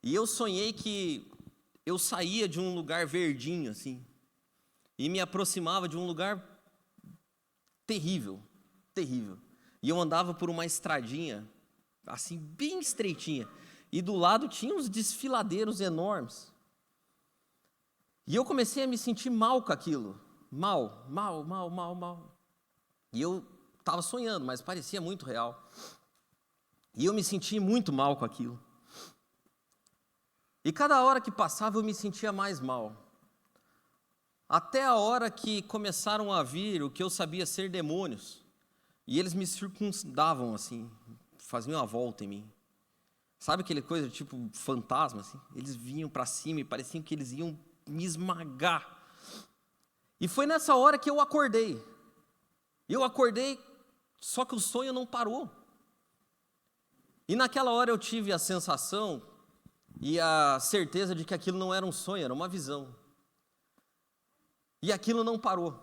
E eu sonhei que eu saía de um lugar verdinho, assim, e me aproximava de um lugar terrível, terrível. E eu andava por uma estradinha, assim, bem estreitinha, e do lado tinha uns desfiladeiros enormes. E eu comecei a me sentir mal com aquilo, mal. E eu estava sonhando, mas parecia muito real. E eu me senti muito mal com aquilo. E cada hora que passava eu me sentia mais mal. Até a hora que começaram a vir o que eu sabia ser demônios. E eles me circundavam assim, faziam a volta em mim. Sabe aquele coisa tipo fantasma assim? Eles vinham para cima e pareciam que eles iam me esmagar. E foi nessa hora que eu acordei. Eu acordei, só que o sonho não parou. E naquela hora eu tive a sensação e a certeza de que aquilo não era um sonho, era uma visão. E aquilo não parou.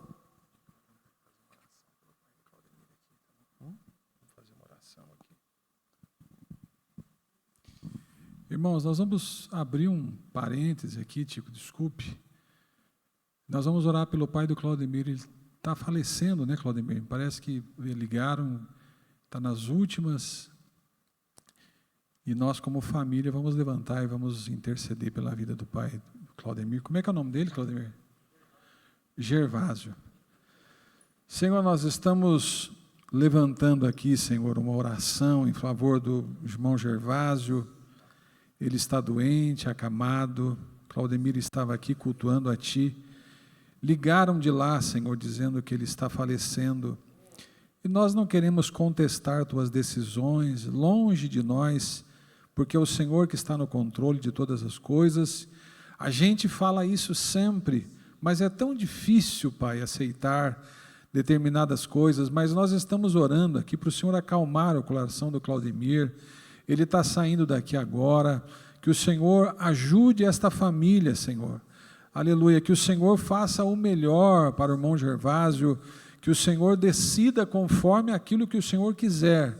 Vou fazer uma oração aqui. Irmãos, nós vamos abrir um parêntese aqui, Tico, desculpe. Nós vamos orar pelo pai do Claudemir. Ele está falecendo, né, Claudemir? Parece que ligaram, está nas últimas. E nós, como família, vamos levantar e vamos interceder pela vida do pai do Claudemir. Como é que é o nome dele, Claudemir? Gervásio. Senhor, nós estamos levantando aqui, Senhor, uma oração em favor do irmão Gervásio. Ele está doente, acamado. Claudemir estava aqui cultuando a Ti. Ligaram de lá, Senhor, dizendo que ele está falecendo. E nós não queremos contestar Tuas decisões, longe de nós, porque é o Senhor que está no controle de todas as coisas. A gente fala isso sempre, mas é tão difícil, Pai, aceitar determinadas coisas, mas nós estamos orando aqui para o Senhor acalmar o coração do Claudemir. Ele está saindo daqui agora, que o Senhor ajude esta família, Senhor. Aleluia, que o Senhor faça o melhor para o irmão Gervásio, que o Senhor decida conforme aquilo que o Senhor quiser,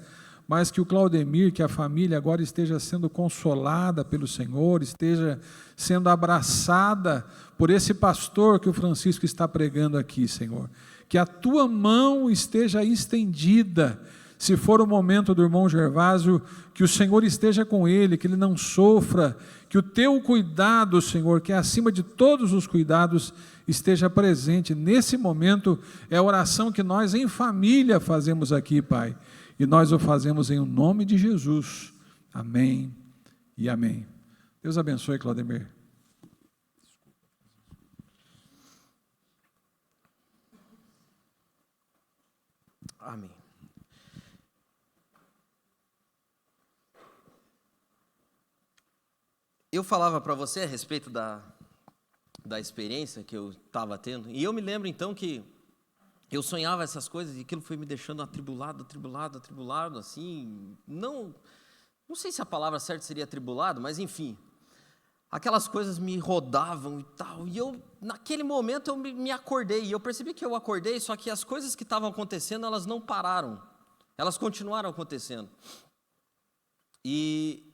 mas que o Claudemir, que a família agora esteja sendo consolada pelo Senhor, esteja sendo abraçada por esse pastor que o Francisco está pregando aqui, Senhor. Que a Tua mão esteja estendida, se for o momento do irmão Gervásio, que o Senhor esteja com ele, que ele não sofra, que o Teu cuidado, Senhor, que é acima de todos os cuidados, esteja presente. Nesse momento, é a oração que nós em família fazemos aqui, Pai, e nós o fazemos em nome de Jesus. Amém e amém. Deus abençoe, Claudemir. Amém. Eu falava para você a respeito da experiência que eu estava tendo, e eu me lembro então que eu sonhava essas coisas e aquilo foi me deixando atribulado, assim, não sei se a palavra certa seria atribulado, mas enfim, aquelas coisas me rodavam e tal, e eu, naquele momento, eu me acordei, e eu percebi que eu acordei, só que as coisas que estavam acontecendo, elas não pararam, elas continuaram acontecendo, e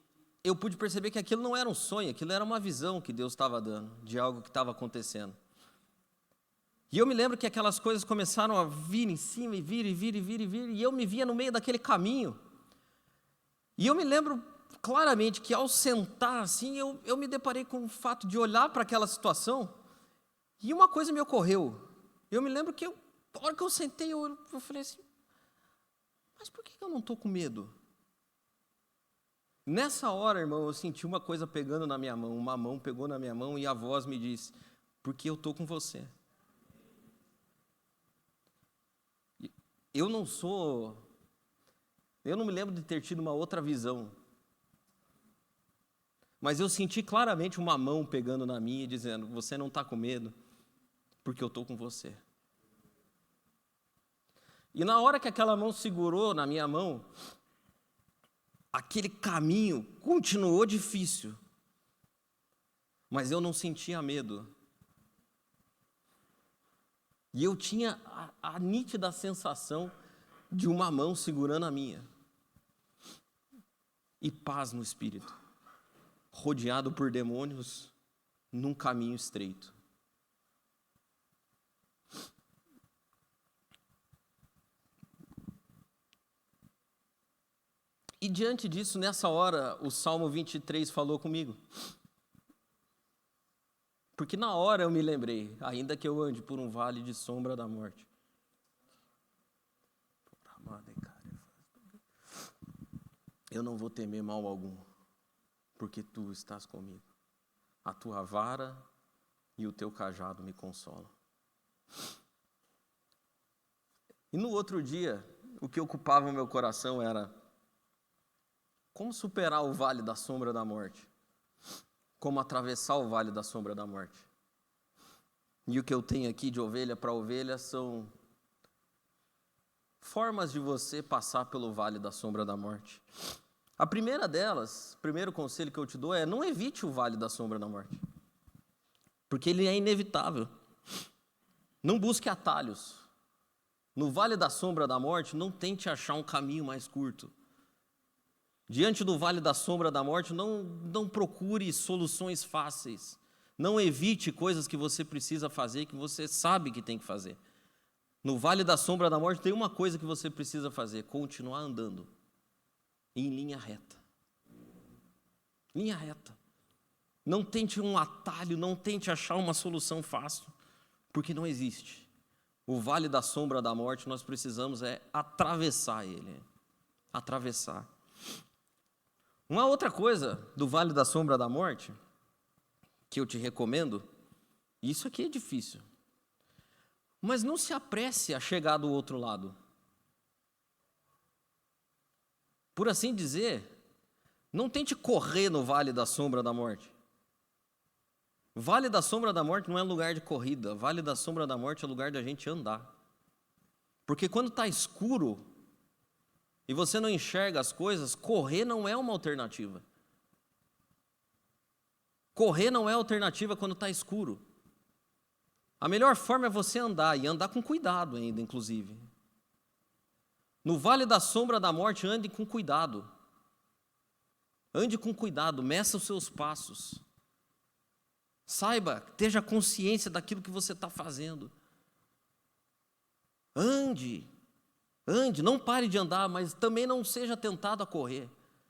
eu pude perceber que aquilo não era um sonho, aquilo era uma visão que Deus estava dando, de algo que estava acontecendo. E eu me lembro que aquelas coisas começaram a vir em cima, e vir, e eu me via no meio daquele caminho, e eu me lembro claramente que ao sentar assim, eu me deparei com o fato de olhar para aquela situação, e uma coisa me ocorreu. Eu me lembro que, a hora que eu sentei, eu falei assim, mas por que eu não estou com medo? Nessa hora, irmão, eu senti uma coisa pegando na minha mão, uma mão pegou na minha mão e a voz me disse, porque eu estou com você. Eu não me lembro de ter tido uma outra visão, mas eu senti claramente uma mão pegando na minha e dizendo, você não está com medo, porque eu estou com você. E na hora que aquela mão segurou na minha mão, aquele caminho continuou difícil, mas eu não sentia medo. E eu tinha a nítida sensação de uma mão segurando a minha. E paz no espírito, rodeado por demônios, num caminho estreito. E diante disso, nessa hora, o Salmo 23 falou comigo. Porque na hora eu me lembrei, ainda que eu ande por um vale de sombra da morte. Eu não vou temer mal algum, porque Tu estás comigo. A Tua vara e o Teu cajado me consolam. E no outro dia, o que ocupava o meu coração era como superar o vale da sombra da morte? Como atravessar o vale da sombra da morte? E o que eu tenho aqui de ovelha para ovelha são formas de você passar pelo vale da sombra da morte. A primeira delas, o primeiro conselho que eu te dou é não evite o vale da sombra da morte, porque ele é inevitável. Não busque atalhos. No vale da sombra da morte, não tente achar um caminho mais curto. Diante do vale da sombra da morte, não procure soluções fáceis. Não evite coisas que você precisa fazer, que você sabe que tem que fazer. No vale da sombra da morte tem uma coisa que você precisa fazer: continuar andando em linha reta. Linha reta. Não tente um atalho, não tente achar uma solução fácil, porque não existe. O vale da sombra da morte, nós precisamos atravessar ele. Atravessar. Uma outra coisa do vale da sombra da morte, que eu te recomendo, isso aqui é difícil, mas não se apresse a chegar do outro lado. Por assim dizer, não tente correr no vale da sombra da morte. Vale da sombra da morte não é lugar de corrida. Vale da sombra da morte é lugar da gente andar. Porque quando está escuro e você não enxerga as coisas, correr não é uma alternativa. Correr não é alternativa quando está escuro. A melhor forma é você andar, e andar com cuidado ainda, inclusive. No vale da sombra da morte, ande com cuidado. Ande com cuidado, meça os seus passos. Saiba, esteja consciência daquilo que você está fazendo. Ande, não pare de andar, mas também não seja tentado a correr.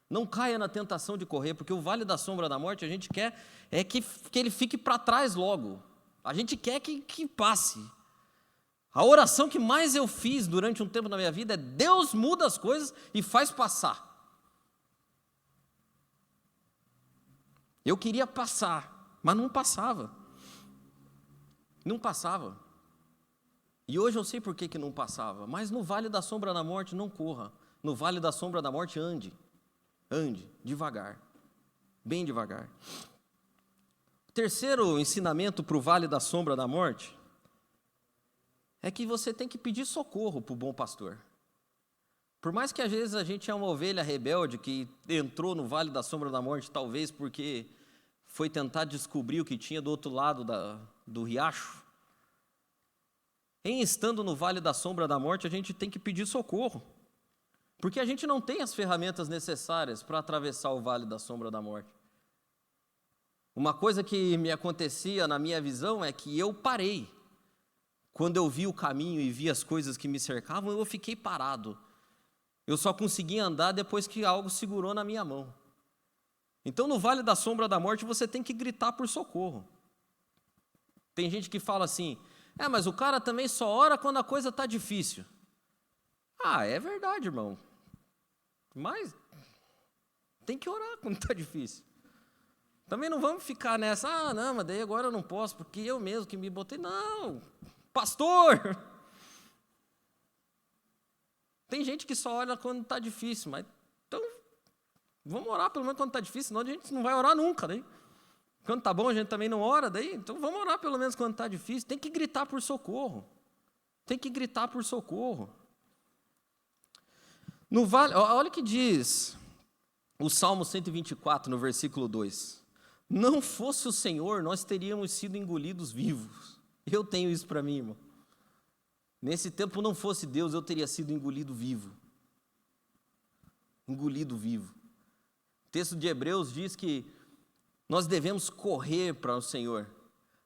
Não caia na tentação de correr, porque o vale da sombra da morte a gente quer que ele fique para trás logo. A gente quer que passe. A oração que mais eu fiz durante um tempo na minha vida é: Deus muda as coisas e faz passar. Eu queria passar, mas não passava. Não passava. E hoje eu sei por que não passava. Mas no vale da sombra da morte não corra. No vale da sombra da morte ande. Ande devagar. Bem devagar. O terceiro ensinamento para o vale da sombra da morte é que você tem que pedir socorro para o bom pastor. Por mais que às vezes a gente é uma ovelha rebelde que entrou no vale da sombra da morte, talvez porque foi tentar descobrir o que tinha do outro lado do riacho, em estando no vale da sombra da morte, a gente tem que pedir socorro, porque a gente não tem as ferramentas necessárias para atravessar o vale da sombra da morte. Uma coisa que me acontecia na minha visão é que eu parei. Quando eu vi o caminho e vi as coisas que me cercavam, eu fiquei parado. Eu só consegui andar depois que algo segurou na minha mão. Então, no vale da sombra da morte, você tem que gritar por socorro. Tem gente que fala assim: mas o cara também só ora quando a coisa está difícil. É verdade, irmão. Mas tem que orar quando está difícil. Também não vamos ficar nessa: não, mas daí agora eu não posso, porque eu mesmo que me botei. Não, pastor! Tem gente que só ora quando está difícil, mas então vamos orar pelo menos quando está difícil, senão a gente não vai orar nunca. Daí. Quando está bom a gente também não ora, daí, então vamos orar pelo menos quando está difícil. Tem que gritar por socorro. Tem que gritar por socorro. No vale, olha o que diz o Salmo 124, no versículo 2. Não fosse o Senhor, nós teríamos sido engolidos vivos. Eu tenho isso para mim, irmão. Nesse tempo, não fosse Deus, eu teria sido engolido vivo. Engolido vivo. O texto de Hebreus diz que nós devemos correr para o Senhor,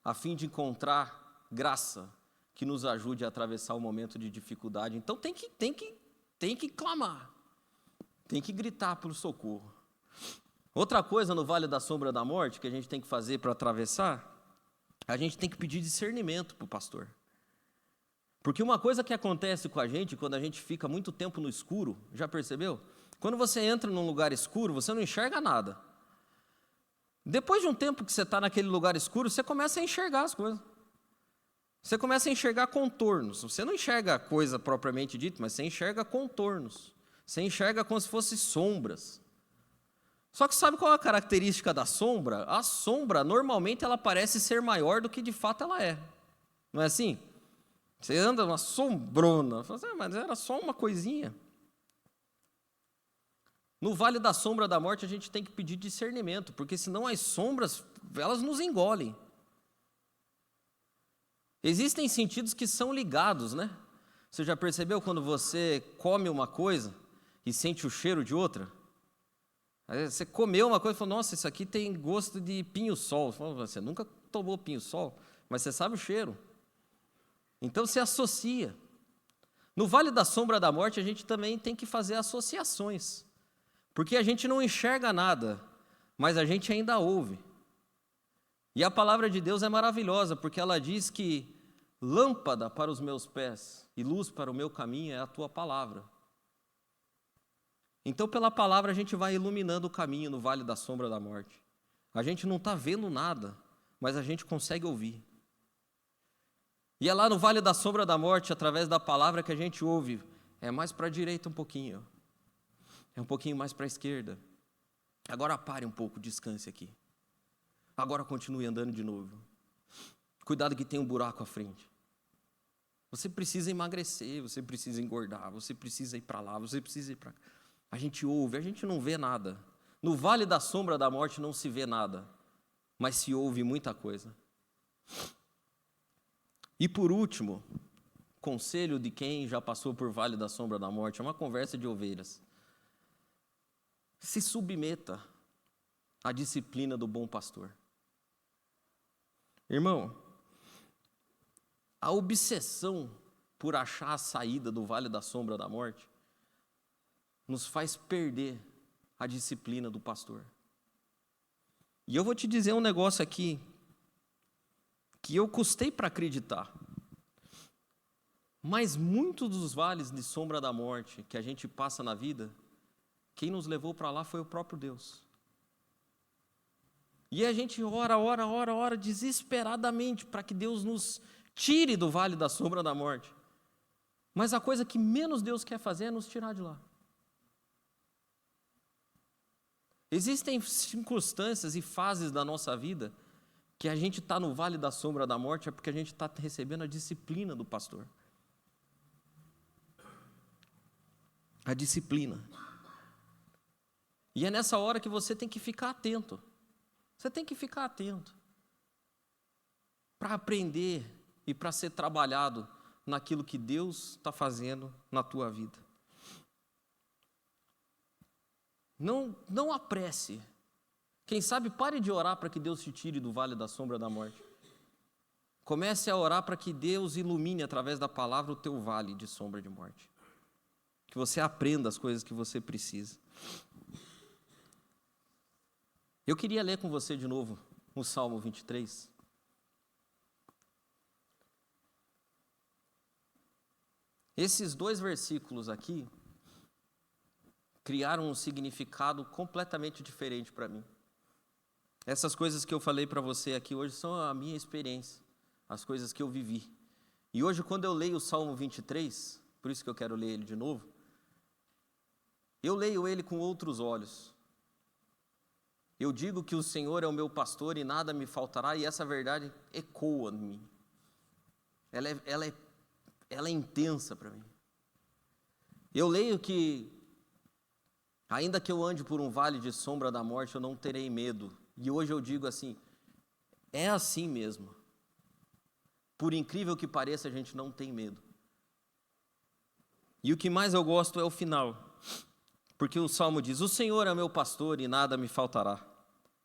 a fim de encontrar graça que nos ajude a atravessar o momento de dificuldade. Então tem que clamar, tem que gritar pelo socorro. Outra coisa no vale da sombra da morte que a gente tem que fazer para atravessar, a gente tem que pedir discernimento para o pastor. Porque uma coisa que acontece com a gente quando a gente fica muito tempo no escuro, já percebeu? Quando você entra num lugar escuro, você não enxerga nada. Depois de um tempo que você está naquele lugar escuro, você começa a enxergar as coisas. Você começa a enxergar contornos. Você não enxerga a coisa propriamente dita, mas você enxerga contornos. Você enxerga como se fossem sombras. Só que sabe qual é a característica da sombra? A sombra, normalmente, ela parece ser maior do que de fato ela é. Não é assim? Você anda uma sombrona, fala assim, mas era só uma coisinha. No vale da sombra da morte a gente tem que pedir discernimento, porque senão as sombras, elas nos engolem. Existem sentidos que são ligados, né? Você já percebeu quando você come uma coisa e sente o cheiro de outra? Aí você comeu uma coisa e falou, nossa, isso aqui tem gosto de pinho-sol. Você nunca tomou pinho-sol, mas você sabe o cheiro. Então você associa. No Vale da Sombra da Morte, a gente também tem que fazer associações. Porque a gente não enxerga nada, mas a gente ainda ouve. E a palavra de Deus é maravilhosa, porque ela diz que lâmpada para os meus pés e luz para o meu caminho é a tua palavra. Então, pela palavra, a gente vai iluminando o caminho no Vale da Sombra da Morte. A gente não está vendo nada, mas a gente consegue ouvir. E é lá no Vale da Sombra da Morte, através da palavra que a gente ouve, é mais para a direita um pouquinho, é um pouquinho mais para a esquerda. Agora pare um pouco, descanse aqui. Agora continue andando de novo. Cuidado que tem um buraco à frente. Você precisa emagrecer, você precisa engordar, você precisa ir para lá, você precisa ir para cá. A gente ouve, a gente não vê nada. No Vale da Sombra da Morte não se vê nada, mas se ouve muita coisa. E por último, conselho de quem já passou por Vale da Sombra da Morte, é uma conversa de ovelhas. Se submeta à disciplina do bom pastor. Irmão, a obsessão por achar a saída do Vale da Sombra da Morte nos faz perder a disciplina do pastor. E eu vou te dizer um negócio aqui que eu custei para acreditar. Mas muitos dos vales de sombra da morte que a gente passa na vida, quem nos levou para lá foi o próprio Deus. E a gente ora desesperadamente para que Deus nos tire do vale da sombra da morte. Mas a coisa que menos Deus quer fazer é nos tirar de lá. Existem circunstâncias e fases da nossa vida que a gente está no vale da sombra da morte é porque a gente está recebendo a disciplina do pastor. A disciplina. E é nessa hora que você tem que ficar atento. Você tem que ficar atento para aprender e para ser trabalhado naquilo que Deus está fazendo na tua vida. Não apresse. Quem sabe pare de orar para que Deus te tire do vale da sombra da morte. Comece a orar para que Deus ilumine através da palavra o teu vale de sombra de morte. Que você aprenda as coisas que você precisa. Eu queria ler com você de novo o Salmo 23. Esses 2 versículos aqui criaram um significado completamente diferente para mim. Essas coisas que eu falei para você aqui hoje são a minha experiência, as coisas que eu vivi. E hoje, quando eu leio o Salmo 23, por isso que eu quero ler ele de novo, eu leio ele com outros olhos. Eu digo que o Senhor é o meu pastor e nada me faltará, e essa verdade ecoa em mim. Ela é intensa para mim. Eu leio que, ainda que eu ande por um vale de sombra da morte, eu não terei medo. E hoje eu digo assim, é assim mesmo. Por incrível que pareça, a gente não tem medo. E o que mais eu gosto é o final. Porque o Salmo diz, o Senhor é meu pastor e nada me faltará.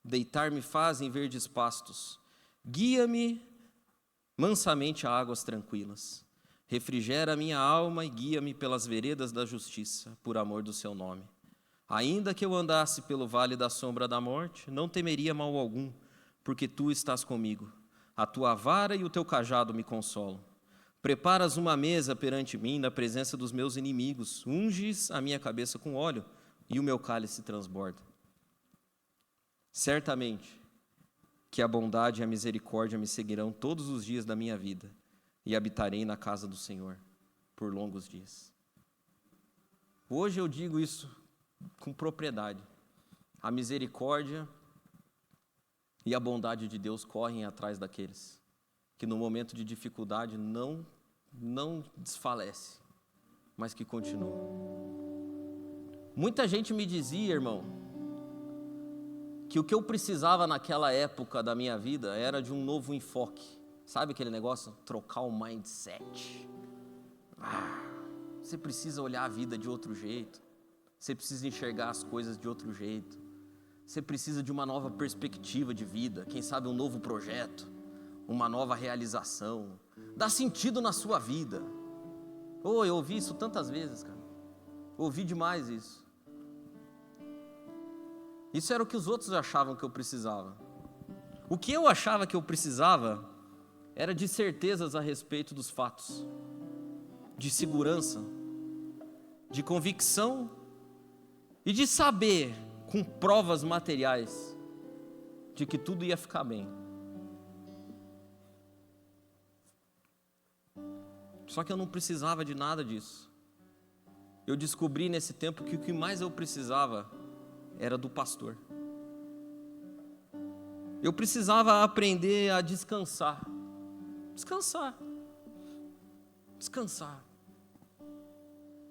Deitar-me faz em verdes pastos. Guia-me mansamente a águas tranquilas. Refrigera a minha alma e guia-me pelas veredas da justiça, por amor do seu nome. Ainda que eu andasse pelo vale da sombra da morte, não temeria mal algum, porque tu estás comigo. A tua vara e o teu cajado me consolam. Preparas uma mesa perante mim na presença dos meus inimigos, unges a minha cabeça com óleo e o meu cálice transborda. Certamente que a bondade e a misericórdia me seguirão todos os dias da minha vida e habitarei na casa do Senhor por longos dias. Hoje eu digo isso com propriedade. A misericórdia e a bondade de Deus correm atrás daqueles que no momento de dificuldade não desfalece, mas que continuam. Muita gente me dizia, irmão, que o que eu precisava naquela época da minha vida era de um novo enfoque. Sabe aquele negócio? Trocar o mindset. Você precisa olhar a vida de outro jeito. Você precisa enxergar as coisas de outro jeito. Você precisa de uma nova perspectiva de vida, quem sabe um novo projeto, uma nova realização, dar sentido na sua vida. Oh, eu ouvi isso tantas vezes, cara. Ouvi demais isso. Isso era o que os outros achavam que eu precisava. O que eu achava que eu precisava era de certezas a respeito dos fatos, de segurança, de convicção e de saber, com provas materiais, de que tudo ia ficar bem. Só que eu não precisava de nada disso. Eu descobri nesse tempo que o que mais eu precisava era do pastor. Eu precisava aprender a descansar. Descansar. Descansar.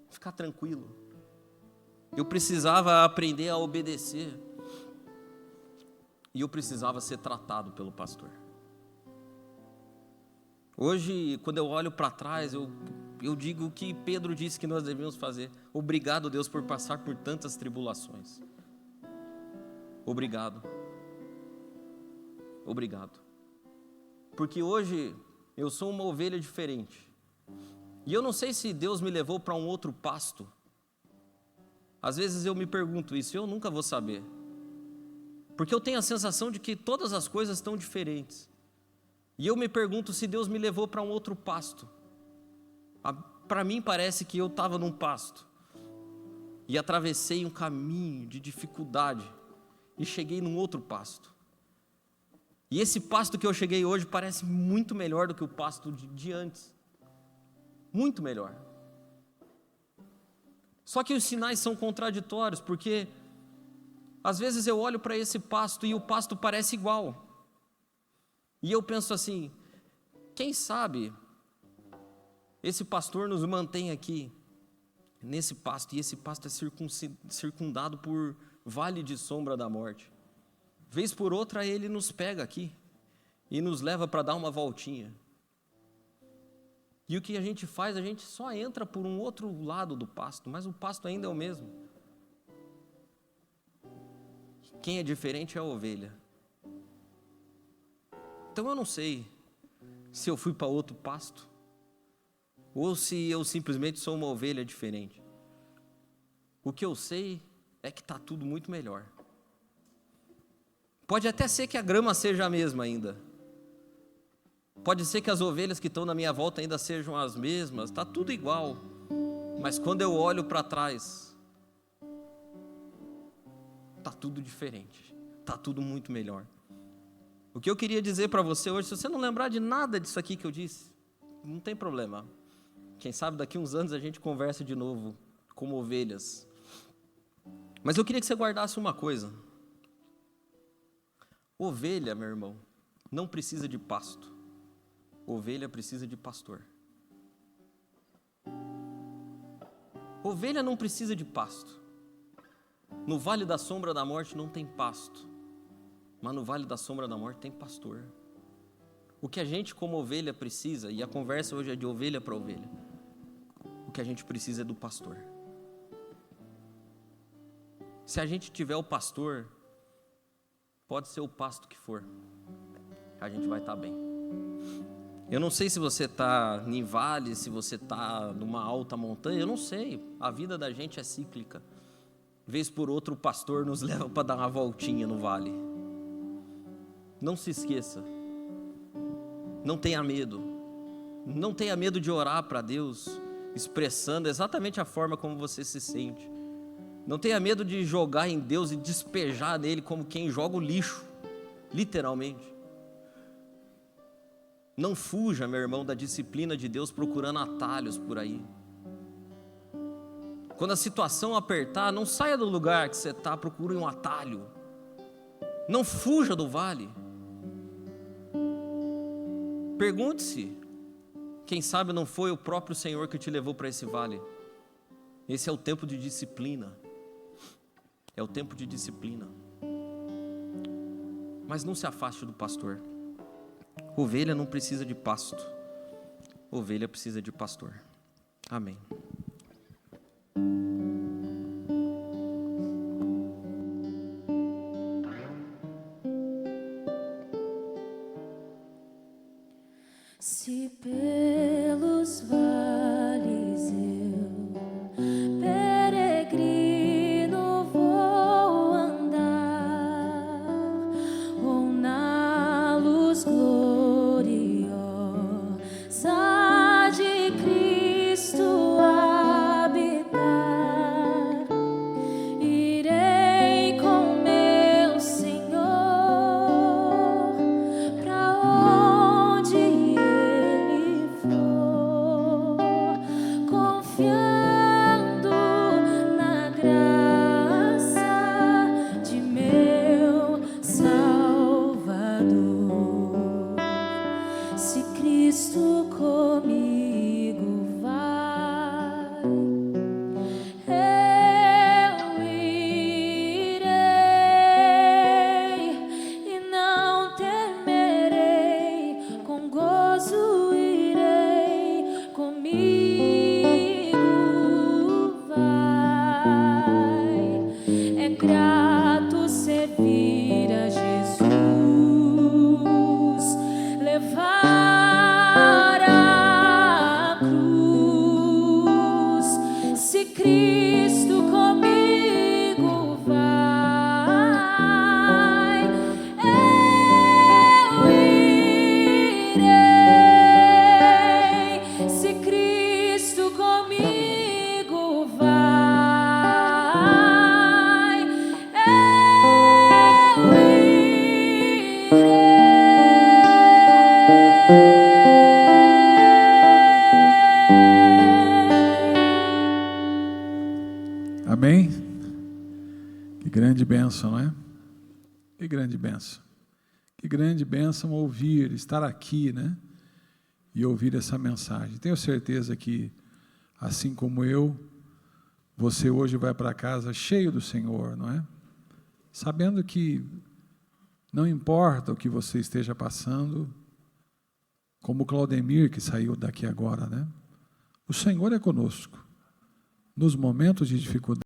Ficar tranquilo. Eu precisava aprender a obedecer. E eu precisava ser tratado pelo pastor. Hoje, quando eu olho para trás, eu digo o que Pedro disse que nós devíamos fazer. Obrigado, Deus, por passar por tantas tribulações. Obrigado. Obrigado. Porque hoje eu sou uma ovelha diferente. E eu não sei se Deus me levou para um outro pasto. Às vezes eu me pergunto isso, eu nunca vou saber. Porque eu tenho a sensação de que todas as coisas estão diferentes. E eu me pergunto se Deus me levou para um outro pasto. Para mim parece que eu estava num pasto. E atravessei um caminho de dificuldade. E cheguei num outro pasto. E esse pasto que eu cheguei hoje parece muito melhor do que o pasto de antes. Muito melhor. Só que os sinais são contraditórios, porque às vezes eu olho para esse pasto e o pasto parece igual. E eu penso assim, quem sabe esse pastor nos mantém aqui nesse pasto, e esse pasto é circundado por vale de sombra da morte. Vez por outra ele nos pega aqui e nos leva para dar uma voltinha. E o que a gente faz? A gente só entra por um outro lado do pasto, mas o pasto ainda é o mesmo. Quem é diferente é a ovelha. Então eu não sei se eu fui para outro pasto ou se eu simplesmente sou uma ovelha diferente. O que eu sei é que está tudo muito melhor. Pode até ser que a grama seja a mesma ainda. Pode ser que as ovelhas que estão na minha volta ainda sejam as mesmas. Está tudo igual. Mas quando eu olho para trás, está tudo diferente. Está tudo muito melhor. O que eu queria dizer para você hoje, se você não lembrar de nada disso aqui que eu disse, não tem problema. Quem sabe daqui uns anos a gente conversa de novo, como ovelhas. Mas eu queria que você guardasse uma coisa. Ovelha, meu irmão, não precisa de pasto. Ovelha precisa de pastor. Ovelha não precisa de pasto. No vale da sombra da morte não tem pasto. Mas no vale da sombra da morte tem pastor. O que a gente como ovelha precisa, e a conversa hoje é de ovelha para ovelha, o que a gente precisa é do pastor. Se a gente tiver o pastor, pode ser o pasto que for, a gente vai estar bem. Eu não sei se você está em vale, se você está numa alta montanha, eu não sei. A vida da gente é cíclica. Vez por outra o pastor nos leva para dar uma voltinha no vale. Não se esqueça. Não tenha medo. Não tenha medo de orar para Deus, expressando exatamente a forma como você se sente. Não tenha medo de jogar em Deus e despejar nele como quem joga o lixo, literalmente. Não fuja, meu irmão, da disciplina de Deus procurando atalhos por aí. Quando a situação apertar, não saia do lugar que você está, procure um atalho. Não fuja do vale. Pergunte-se, quem sabe não foi o próprio Senhor que te levou para esse vale. Esse é o tempo de disciplina. É o tempo de disciplina. Mas não se afaste do pastor. Ovelha não precisa de pasto. Ovelha precisa de pastor. Amém. Cristo comigo vai, eu irei. Se Cristo comigo vai, eu irei. Amém? Que grande bênção, não é? Que grande bênção. Que grande bênção ouvir, estar aqui, né? E ouvir essa mensagem. Tenho certeza que, assim como eu, você hoje vai para casa cheio do Senhor, não é? Sabendo que não importa o que você esteja passando, como o Claudemir que saiu daqui agora, né? O Senhor é conosco. Nos momentos de dificuldade,